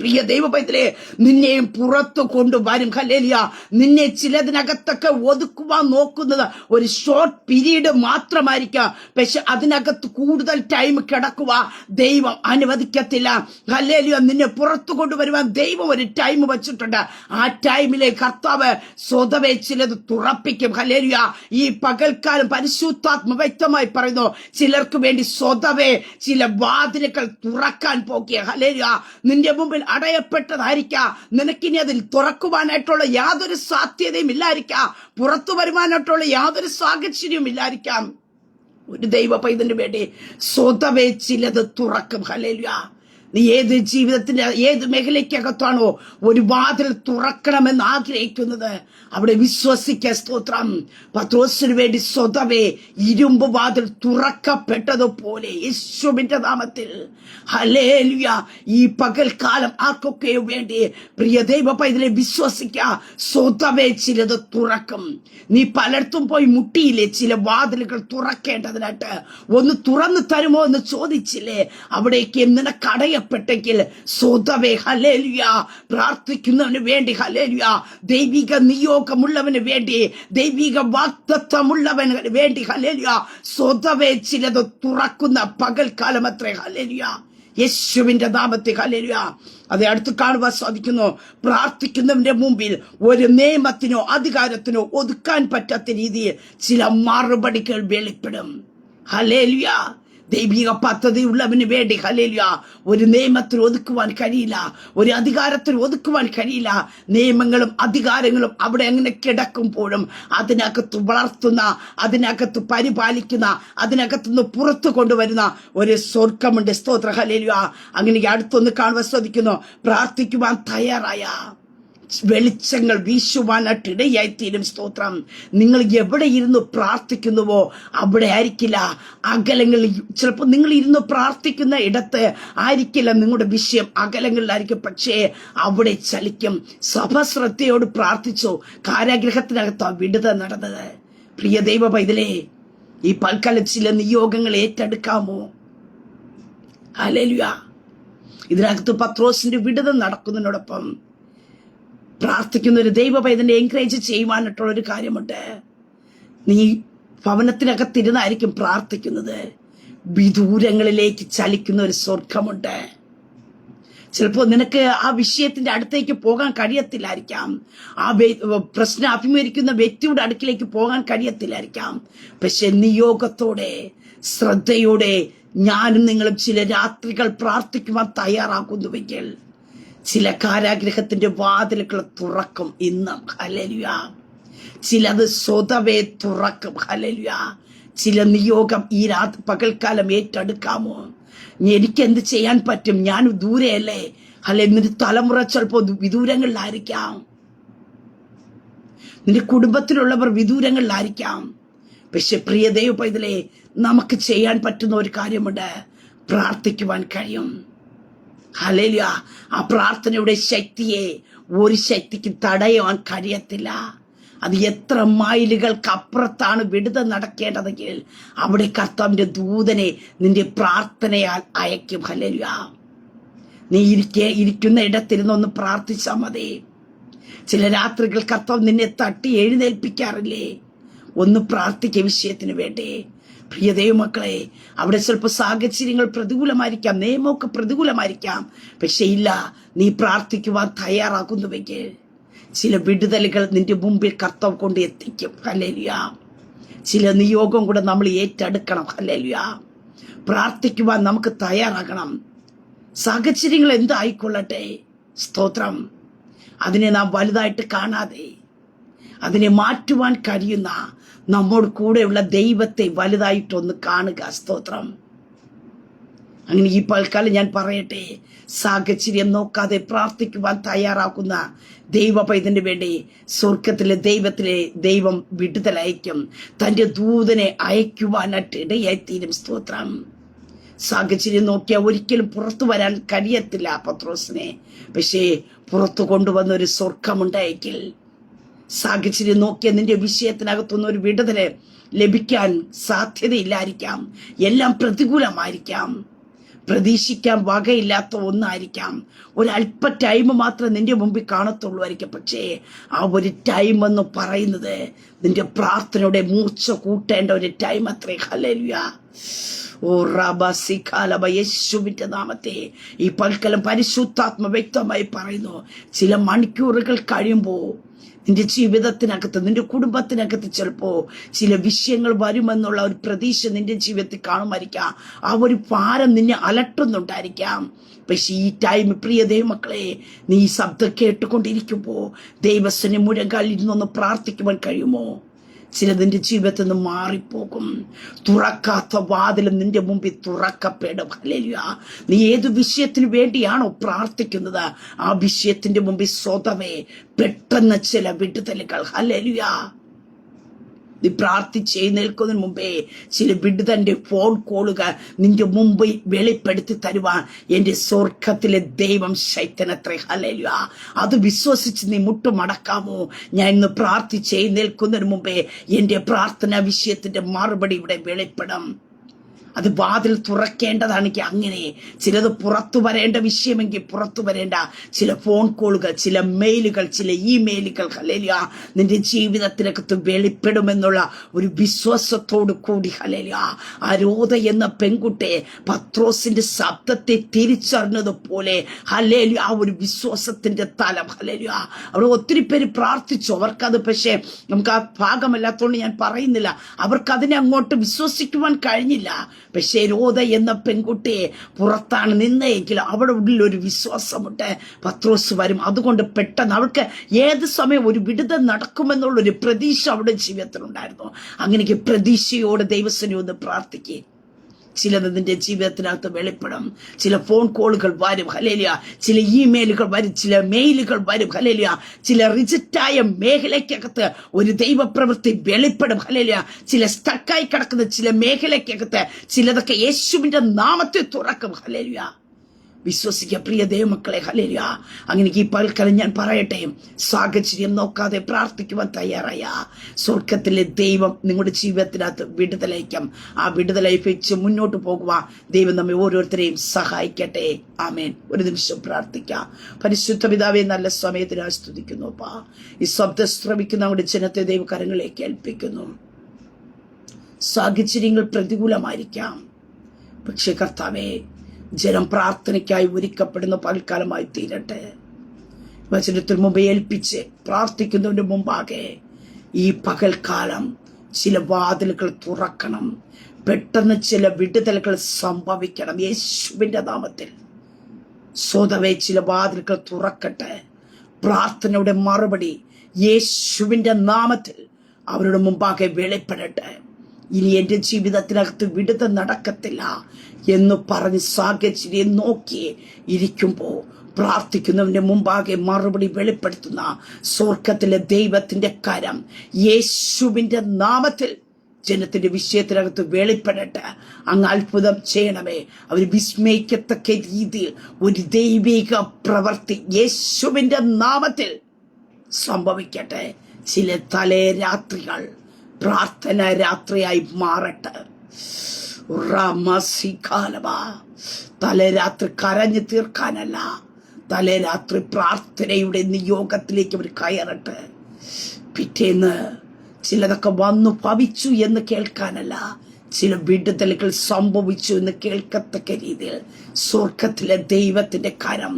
പ്രിയ ദൈവ പൈതലേ, നിന്നെയും പുറത്തു കൊണ്ടുവരും. ഹല്ലേലൂയ. നിന്നെ ചിലതിനകത്തൊക്കെ ഒതുക്കുവാൻ നോക്കുന്നത് ഒരു ഷോർട്ട് പീരീഡ് മാത്രമായിരിക്കാം. പക്ഷെ അതിനകത്ത് കൂടുതൽ ടൈം കിടക്കുക ദൈവം അനുവദിക്കത്തില്ല. ഹല്ലേലൂയ. നിന്നെ പുറത്തു കൊണ്ടുവരുവാൻ ദൈവം ഒരു ടൈം വെച്ചിട്ടുണ്ട്. ആ ടൈമിലെ കർത്താവ് സ്വതവേ ചിലത് തുറപ്പിക്കും. ഹല്ലേലൂയ. ഈ പകൽക്കാലം പരിശുദ്ധാത്മ വ്യക്തമായി പറയുന്നു, ചിലർക്ക് വേണ്ടി സ്വതവേ ചില വാതിലുകൾ തുറക്കാൻ പോകിയ. ഹല്ലേലൂയ. നിന്റെ മുമ്പിൽ അടയപ്പെട്ടതായിരിക്കാം. നിനക്കിനി അതിൽ തുറക്കുവാനായിട്ടുള്ള യാതൊരു സാധ്യതയും ഇല്ലായിരിക്കാം. പുറത്തു വരുവാനായിട്ടുള്ള യാതൊരു സാഹചര്യവും ഇല്ലായിരിക്കാം. ഒരു ദൈവ പൈതലിന് വേണ്ടി സ്വതവേ ചിലത് തുറക്കും. ഹല്ലേലൂയ. നീ ഏത് ജീവിതത്തിന്റെ ഏത് മേഖലയ്ക്കകത്താണോ ഒരു വാതിൽ തുറക്കണമെന്ന് ആഗ്രഹിക്കുന്നത്, അവിടെ വിശ്വസിക്കുക. സ്തോത്രം. പത്രോസിന് വേണ്ടി സ്വതവേ ഇരുമ്പ് വാതിൽ തുറക്കപ്പെട്ടതുപോലെ യേശുവിന്റെ നാമത്തിൽ ഹല്ലേലൂയ. ഈ പകൽക്കാലം ആർക്കൊക്കെ വേണ്ടി പ്രിയ ദൈവ പൈതലെ വിശ്വസിക്കുക, സ്വതവേ ചിലത് തുറക്കും. നീ പലയിടത്തും പോയി മുട്ടിയില്ലേ ചില വാതിലുകൾ തുറക്കേണ്ടതിനായിട്ട്? ഒന്ന് തുറന്നു തരുമോ എന്ന് ചോദിച്ചില്ലേ? അവിടേക്ക് നിനക്ക് അടയപ്പെട്ടെങ്കിൽ സ്വതവേ ഹല്ലേലൂയ പ്രാർത്ഥിക്കുന്നവന് വേണ്ടി, ഹല്ലേലൂയ ദൈവിക നിയോഗമുള്ളവന് വേണ്ടി, ദൈവിക വാഗ്ദത്തമുള്ളവന് വേണ്ടി, ഹല്ലേലൂയ സ്വതവേ ചിലത് തുറക്കുന്ന പകൽക്കാലം അത്രേ. ഹല്ലേലൂയ. യേശുവിന്റെ നാമത്തിൽ ഹല്ലേലൂയ. അത് അടുത്ത് കാണുവാൻ സാധിക്കുന്നു. പ്രാർത്ഥിക്കുന്നവന്റെ മുമ്പിൽ ഒരു നിയമത്തിനോ അധികാരത്തിനോ ഒതുക്കാൻ പറ്റാത്ത രീതിയിൽ ചില മറുപടികൾ വെളിപ്പെടും. ഹല്ലേലൂയ. ദൈവിക പദ്ധതി ഉള്ളവന് വേണ്ടി, ഹല്ലേലൂയ, ഒരു നിയമത്തിന് ഒതുക്കുവാൻ കഴിയില്ല, ഒരു അധികാരത്തിന് ഒതുക്കുവാൻ കഴിയില്ല. നിയമങ്ങളും അധികാരങ്ങളും അവിടെ അങ്ങനെ കിടക്കുമ്പോഴും അതിനകത്ത് വളർത്തുന്ന, അതിനകത്ത് പരിപാലിക്കുന്ന, അതിനകത്തുനിന്ന് പുറത്തു കൊണ്ടുവരുന്ന ഒരു സ്വർഗമുണ്ട്. സ്തോത്ര. ഹല്ലേലൂയ. അങ്ങനെ അടുത്തൊന്ന് കാണുവാൻ സാധിക്കുന്നു. പ്രാർത്ഥിക്കുവാൻ തയ്യാറായ വെളിച്ചങ്ങൾ വീശുവാനായിട്ടിടയായിത്തീരും. സ്തോത്രം. നിങ്ങൾ എവിടെ ഇരുന്ന് പ്രാർത്ഥിക്കുന്നുവോ അവിടെ ആയിരിക്കില്ല അകലങ്ങളിൽ. ചിലപ്പോൾ നിങ്ങൾ ഇരുന്ന് പ്രാർത്ഥിക്കുന്ന ഇടത്ത് ആയിരിക്കില്ല നിങ്ങളുടെ വിഷയം, അകലങ്ങളിലായിരിക്കും. പക്ഷേ അവിടെ ചലിക്കും. സഭ ശ്രദ്ധയോട് പ്രാർത്ഥിച്ചു. കാരാഗ്രഹത്തിനകത്ത് വിടുതൽ നടന്നത്. പ്രിയ ദൈവ പൈതലേ, ഈ പൽക്കാലം ചില നിയോഗങ്ങൾ ഏറ്റെടുക്കാമോ? ഹല്ലേലൂയ. ഇതിനകത്ത് പത്രോസിന്റെ വിടുതൽ നടക്കുന്നതിനോടൊപ്പം പ്രാർത്ഥിക്കുന്ന ഒരു ദൈവ പൈതലിനെ എൻകറേജ് ചെയ്യുവാനായിട്ടുള്ള ഒരു കാര്യമുണ്ട്. നീ ഭവനത്തിനകത്തിരുന്നായിരിക്കും പ്രാർത്ഥിക്കുന്നത്, വിദൂരങ്ങളിലേക്ക് ചലിക്കുന്ന ഒരു സ്വർഗമുണ്ട്. ചിലപ്പോൾ നിനക്ക് ആ വിഷയത്തിന്റെ അടുത്തേക്ക് പോകാൻ കഴിയത്തില്ലായിരിക്കാം. ആ പ്രശ്നം അഭിമുഖീകരിക്കുന്ന വ്യക്തിയുടെ അടുക്കിലേക്ക് പോകാൻ കഴിയത്തില്ലായിരിക്കാം. പക്ഷെ നിയോഗത്തോടെ, ശ്രദ്ധയോടെ ഞാനും നിങ്ങളും ചില രാത്രികൾ പ്രാർത്ഥിക്കുവാൻ തയ്യാറാകുന്നുവെങ്കിൽ ചില കാരാഗ്രഹത്തിന്റെ വാതിലുകൾ തുറക്കും ഇന്നും. ഹല്ലേലൂയ. ചിലത് സ്വതവേ തുറക്കും. ഹല്ലേലൂയ. ചില നിയോഗം ഈ പകൽക്കാലം ഏറ്റെടുക്കാമോ? എനിക്ക് എന്ത് ചെയ്യാൻ പറ്റും? ഞാൻ ദൂരെയല്ലേ? അല്ലെ, നിന്റെ തലമുറ ചിലപ്പോൾ വിദൂരങ്ങളിലായിരിക്കാം, നിന്റെ കുടുംബത്തിലുള്ളവർ വിദൂരങ്ങളിലായിരിക്കാം. പക്ഷെ പ്രിയ ദൈവ പൈതലേ, നമുക്ക് ചെയ്യാൻ പറ്റുന്ന ഒരു കാര്യമുണ്ട്. പ്രാർത്ഥിക്കുവാൻ കഴിയും. ഹല്ലേലൂയ. ആ പ്രാർത്ഥനയുടെ ശക്തിയെ ഒരു ശക്തിക്ക് തടയാൻ കഴിയത്തില്ല. അത് എത്ര മൈലുകൾക്ക് അപ്പുറത്താണ് വിടുതൽ നടക്കേണ്ടതെങ്കിൽ അവിടെ കർത്താവിന്റെ ദൂതനെ നിന്റെ പ്രാർത്ഥനയാൽ അയക്കും. ഹല്ലേലൂയ. നീ ഇരിക്കുന്ന ഇടത്തിരുന്നൊന്ന് പ്രാർത്ഥിച്ചാൽ മതി. ചില രാത്രികൾ കർത്താവ് നിന്നെ തട്ടി എഴുന്നേൽപ്പിക്കാറില്ലേ? ഒന്ന് പ്രാർത്ഥിക്കുക വിഷയത്തിന് വേണ്ടി. പ്രിയ ദൈവമക്കളെ, അവിടെ ചിലപ്പോൾ സാഹചര്യങ്ങൾ പ്രതികൂലമായിരിക്കാം, നിയമമൊക്കെ പ്രതികൂലമായിരിക്കാം. പക്ഷെ ഇല്ല, നീ പ്രാർത്ഥിക്കുവാൻ തയ്യാറാകുന്നുവെങ്കിൽ ചില വിടുതലുകൾ നിന്റെ മുമ്പിൽ കർത്താവ് കൊണ്ട് എത്തിക്കും. ഹല്ലേലൂയ. ചില നിയോഗം കൂടെ നമ്മൾ ഏറ്റെടുക്കണം. ഹല്ലേലൂയ. പ്രാർത്ഥിക്കുവാൻ നമുക്ക് തയ്യാറാകണം. സാഹചര്യങ്ങൾ എന്തായിക്കൊള്ളട്ടെ, സ്തോത്രം, അതിനെ നാം വലുതായിട്ട് കാണാതെ അതിനെ മാറ്റുവാൻ കഴിയുന്ന നമ്മോട് കൂടെയുള്ള ദൈവത്തെ വലുതായിട്ടൊന്ന് കാണുക. സ്തോത്രം. അങ്ങനെ ഈ പൽക്കാലം ഞാൻ പറയട്ടെ, സാഹചര്യം നോക്കാതെ പ്രാർത്ഥിക്കുവാൻ തയ്യാറാക്കുന്ന ദൈവ പൈതലിന് വേണ്ടി സ്വർഗത്തിലെ ദൈവം വിടുതലയക്കും. തന്റെ ദൂതനെ അയക്കുവാനായിട്ട് ഇടയായിത്തീരും. സ്തോത്രം. സാഹചര്യം നോക്കിയാൽ ഒരിക്കലും പുറത്തു വരാൻ കഴിയത്തില്ല പത്രോസിനെ. പക്ഷേ പുറത്തു കൊണ്ടുവന്ന ഒരു സ്വർഗമുണ്ടായെങ്കിൽ, സാഹചര്യം നോക്കിയ നിന്റെ വിഷയത്തിനകത്തൊന്നും ഒരു വിടുതല് ലഭിക്കാൻ സാധ്യതയില്ലായിരിക്കാം. എല്ലാം പ്രതികൂലമായിരിക്കാം. പ്രതീക്ഷിക്കാൻ വകയില്ലാത്ത ഒന്നായിരിക്കാം. ഒരല്പ ടൈം മാത്രമേ നിന്റെ മുമ്പിൽ കാണത്തുള്ളൂ ആയിരിക്കും. പക്ഷേ ആ ഒരു ടൈം എന്ന് പറയുന്നത് നിന്റെ പ്രാർത്ഥനയുടെ മൂർച്ച കൂട്ടേണ്ട ഒരു ടൈം അത്രേ. ഹല്ലേലൂയ. ഓ റബസിഖാലബ, യേശുവിന്റെ നാമത്തെ ഈ പൽക്കലം പരിശുദ്ധാത്മ വ്യക്തമായി പറയുന്നു. ചില മണിക്കൂറുകൾ കഴിയുമ്പോൾ നിന്റെ ജീവിതത്തിനകത്ത്, നിന്റെ കുടുംബത്തിനകത്ത് ചിലപ്പോ ചില വിഷയങ്ങൾ വരുമെന്നുള്ള ഒരു പ്രതീക്ഷ നിന്റെ ജീവിതത്തിൽ കാണുമായിരിക്കാം. ആ ഒരു ഭാരം നിന്നെ അലട്ടുന്നുണ്ടായിരിക്കാം. പക്ഷെ ഈ ടൈം, പ്രിയ ദൈവമക്കളെ, നീ ഈ ശബ്ദം കേട്ടുകൊണ്ടിരിക്കുമ്പോ ദൈവസ്ഥനെ മുഴങ്കാലിൽ ഇരുന്നൊന്ന് പ്രാർത്ഥിക്കുവാൻ കഴിയുമോ? ചിലതിന്റെ ജീവിതത്തിൽ നിന്ന് മാറിപ്പോകും. തുറക്കാത്ത വാതിലും നിന്റെ മുമ്പിൽ തുറക്കപ്പെടും. ഹല്ലേലൂയ. നീ ഏതു വിഷയത്തിന് വേണ്ടിയാണോ പ്രാർത്ഥിക്കുന്നത്, ആ വിഷയത്തിന്റെ മുമ്പിൽ സ്വതവേ പെട്ടെന്ന് ചില വിടുതലുകൾ. ഹല്ലേലൂയ. നീ പ്രാർത്ഥിച്ച് എഴുന്നേൽക്കുന്നതിന് മുമ്പേ ചില വിടുതന്റെ ഫോൺ കോളുകൾ നിന്റെ മുമ്പിൽ വെളിപ്പെടുത്തി തരുവാൻ എന്റെ സ്വർഗത്തിലെ ദൈവം ശക്തനത്രേ. ഹല്ലേലൂയ. അത് വിശ്വസിച്ച് നീ മുട്ടുമടക്കാമോ? ഞാൻ ഇന്ന് പ്രാർത്ഥിച്ച് എഴുന്നേൽക്കുന്നതിന് മുമ്പേ എന്റെ പ്രാർത്ഥനാ വിഷയത്തിന്റെ മറുപടി ഇവിടെ വെളിപ്പെടും. അത് വാതിൽ തുറക്കേണ്ടതാണെങ്കിൽ അങ്ങനെ, ചിലത് പുറത്തു വരേണ്ട വിഷയമെങ്കിൽ പുറത്തു വരേണ്ട ചില ഫോൺ കോളുകൾ, ചില മെയിലുകൾ, ചില ഇമെയിലുകൾ ഹല്ലേലൂയ നിന്റെ ജീവിതത്തിനകത്ത് വെളിപ്പെടുമെന്നുള്ള ഒരു വിശ്വാസത്തോടു കൂടി ഹല്ലേലൂയ. ആ രോധ എന്ന പെൺകുട്ടിയെ പത്രോസിന്റെ ശബ്ദത്തെ തിരിച്ചറിഞ്ഞതുപോലെ ഹല്ലേലൂയ, ആ ഒരു വിശ്വാസത്തിന്റെ തലം ഹല്ലേലൂയ. അവിടെ ഒത്തിരി പേര് പ്രാർത്ഥിച്ചു, അവർക്കത്, പക്ഷേ നമുക്ക് ആ ഭാഗമല്ലാത്തതുകൊണ്ട് ഞാൻ പറയുന്നില്ല, അവർക്ക് അതിനെ അങ്ങോട്ട് വിശ്വസിക്കുവാൻ കഴിഞ്ഞില്ല. പക്ഷേ രോധ എന്ന പെൺകുട്ടിയെ പുറത്താണ് നിന്നെങ്കിൽ അവിടെ ഉള്ളിൽ ഒരു വിശ്വാസമുണ്ട്, പത്രോസ് വരും. അതുകൊണ്ട് പെട്ടെന്ന് അവൾക്ക് ഏത് സമയം ഒരു വിടുതൽ നടക്കുമെന്നുള്ളൊരു പ്രതീക്ഷ അവിടെ ജീവിതത്തിലുണ്ടായിരുന്നു. അങ്ങനെ പ്രതീക്ഷയോട് ദൈവസനെ ഒന്ന് പ്രാർത്ഥിക്കേ. ചിലത് നിന്റെ ജീവിതത്തിനകത്ത് വെളിപ്പെടും. ചില ഫോൺ കോളുകൾ വരും ഹല്ലേലൂയ, ചില ഇമെയിലുകൾ വരും, ചില മെയിലുകൾ വരും ഹല്ലേലൂയ. ചില റിജക്റ്റായ മേഖലയ്ക്കകത്ത് ഒരു ദൈവപ്രവൃത്തി വെളിപ്പെടും ഹല്ലേലൂയ. ചില സ്റ്റക്കായി കിടക്കുന്ന ചില മേഖലയ്ക്കകത്ത് ചിലതൊക്കെ യേശുവിന്റെ നാമത്തെ തുറക്കും ഹല്ലേലൂയ. വിശ്വസിക്കുക പ്രിയ ദൈവമക്കളെ. ഹല്ലേലൂയ. അങ്ങനെ ഈ പൽക്കാലം ഞാൻ പറയട്ടെ, സാഹചര്യം നോക്കാതെ പ്രാർത്ഥിക്കുവാൻ തയ്യാറായ സ്വർഗത്തിലെ ദൈവം നിങ്ങളുടെ ജീവിതത്തിനകത്ത് വിടുതലയക്കാം. ആ വിടുതലായി വെച്ച് മുന്നോട്ട് പോകുക. ദൈവം നമ്മെ ഓരോരുത്തരെയും സഹായിക്കട്ടെ. ആമേൻ. ഒരു നിമിഷം പ്രാർത്ഥിക്കാം. പരിശുദ്ധ പിതാവേ, നല്ല സമയത്തിനായി സ്തുതിക്കുന്നു. ഈ ശബ്ദം ശ്രമിക്കുന്ന നമ്മുടെ ജനത്തെ ദൈവകരങ്ങളിലേക്ക് ഏൽപ്പിക്കുന്നു. സാഹചര്യങ്ങൾ പ്രതികൂലമായിരിക്കാം, പക്ഷെ കർത്താവേ, ജനം പ്രാർത്ഥനയ്ക്കായി ഒരുക്കപ്പെടുന്ന പൽക്കാലമായി തീരട്ടെ. വചനത്തിന് മുമ്പ് ഏൽപ്പിച്ച് പ്രാർത്ഥിക്കുന്നതിന് മുമ്പാകെ ഈ പകൽക്കാലം ചില വാതിലുകൾ തുറക്കണം. പെട്ടെന്ന് ചില വിടുതലുകൾ സംഭവിക്കണം യേശുവിന്റെ നാമത്തിൽ. സ്വതവേ ചില വാതിലുകൾ തുറക്കട്ടെ. പ്രാർത്ഥനയുടെ മറുപടി യേശുവിന്റെ നാമത്തിൽ അവരുടെ മുമ്പാകെ വെളിപ്പെടട്ടെ. ഇനി എന്റെ ജീവിതത്തിനകത്ത് വിടുതൽ നടക്കത്തില്ല എന്ന് പറഞ്ഞ് സാഹചര്യം നോക്കി ഇരിക്കുമ്പോൾ പ്രാർത്ഥിക്കുന്നവന്റെ മുമ്പാകെ മറുപടി വെളിപ്പെടുത്തുന്ന സ്വർഗത്തിലെ ദൈവത്തിന്റെ കരം യേശുവിന്റെ നാമത്തിൽ ജനത്തിന്റെ വിഷയത്തിനകത്ത് വെളിപ്പെടട്ടെ. അങ്ങ് അത്ഭുതം ചെയ്യണമേ. അവർ വിസ്മയിക്കത്തക്ക രീതിയിൽ ഒരു ദൈവിക പ്രവൃത്തി യേശുവിന്റെ നാമത്തിൽ സംഭവിക്കട്ടെ. ചില തലേ രാത്രികൾ പ്രാർത്ഥന രാത്രിയായി മാറട്ടെ. തലേരാത്രി കരഞ്ഞു തീർക്കാനല്ല, തലേരാത്രി പ്രാർത്ഥനയുടെ നിയോഗത്തിലേക്ക് അവർ കയറട്ടെ. പിറ്റേന്ന് ചിലതൊക്കെ വന്നു ഭവിച്ചു എന്ന് കേൾക്കാനല്ല, ചില വിടുതലുകൾ സംഭവിച്ചു എന്ന് കേൾക്കത്തക്ക രീതിയിൽ സ്വർഗത്തിലെ ദൈവത്തിന്റെ കരം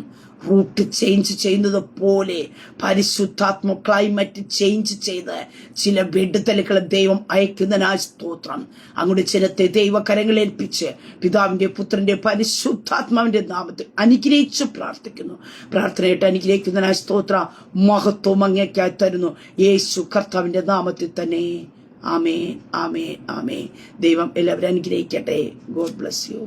റൂട്ട് ചേഞ്ച് ചെയ്യുന്നത് പോലെ പരിശുദ്ധാത്മ ക്ലൈമറ്റ് ചേഞ്ച് ചെയ്ത് ചില വിടുതലുകൾ ദൈവം അയക്കുന്നതിനായി സ്തോത്രം. അങ്ങോട്ട് ജനത്തെ ദൈവകരങ്ങളേൽപ്പിച്ച് പിതാവിന്റെ പുത്രന്റെ പരിശുദ്ധാത്മാവിന്റെ നാമത്തിൽ അനുഗ്രഹിച്ച് പ്രാർത്ഥിക്കുന്നു. പ്രാർത്ഥനയായിട്ട് അനുഗ്രഹിക്കുന്നതിനായി സ്തോത്ര. മഹത്വം അങ്ങേക്കായി തരുന്നു യേശു കർത്താവിന്റെ നാമത്തിൽ തന്നെ. ആമേ ആമേ ആമേ. ദൈവം എല്ലാവരും അനുഗ്രഹിക്കട്ടെ. God bless you.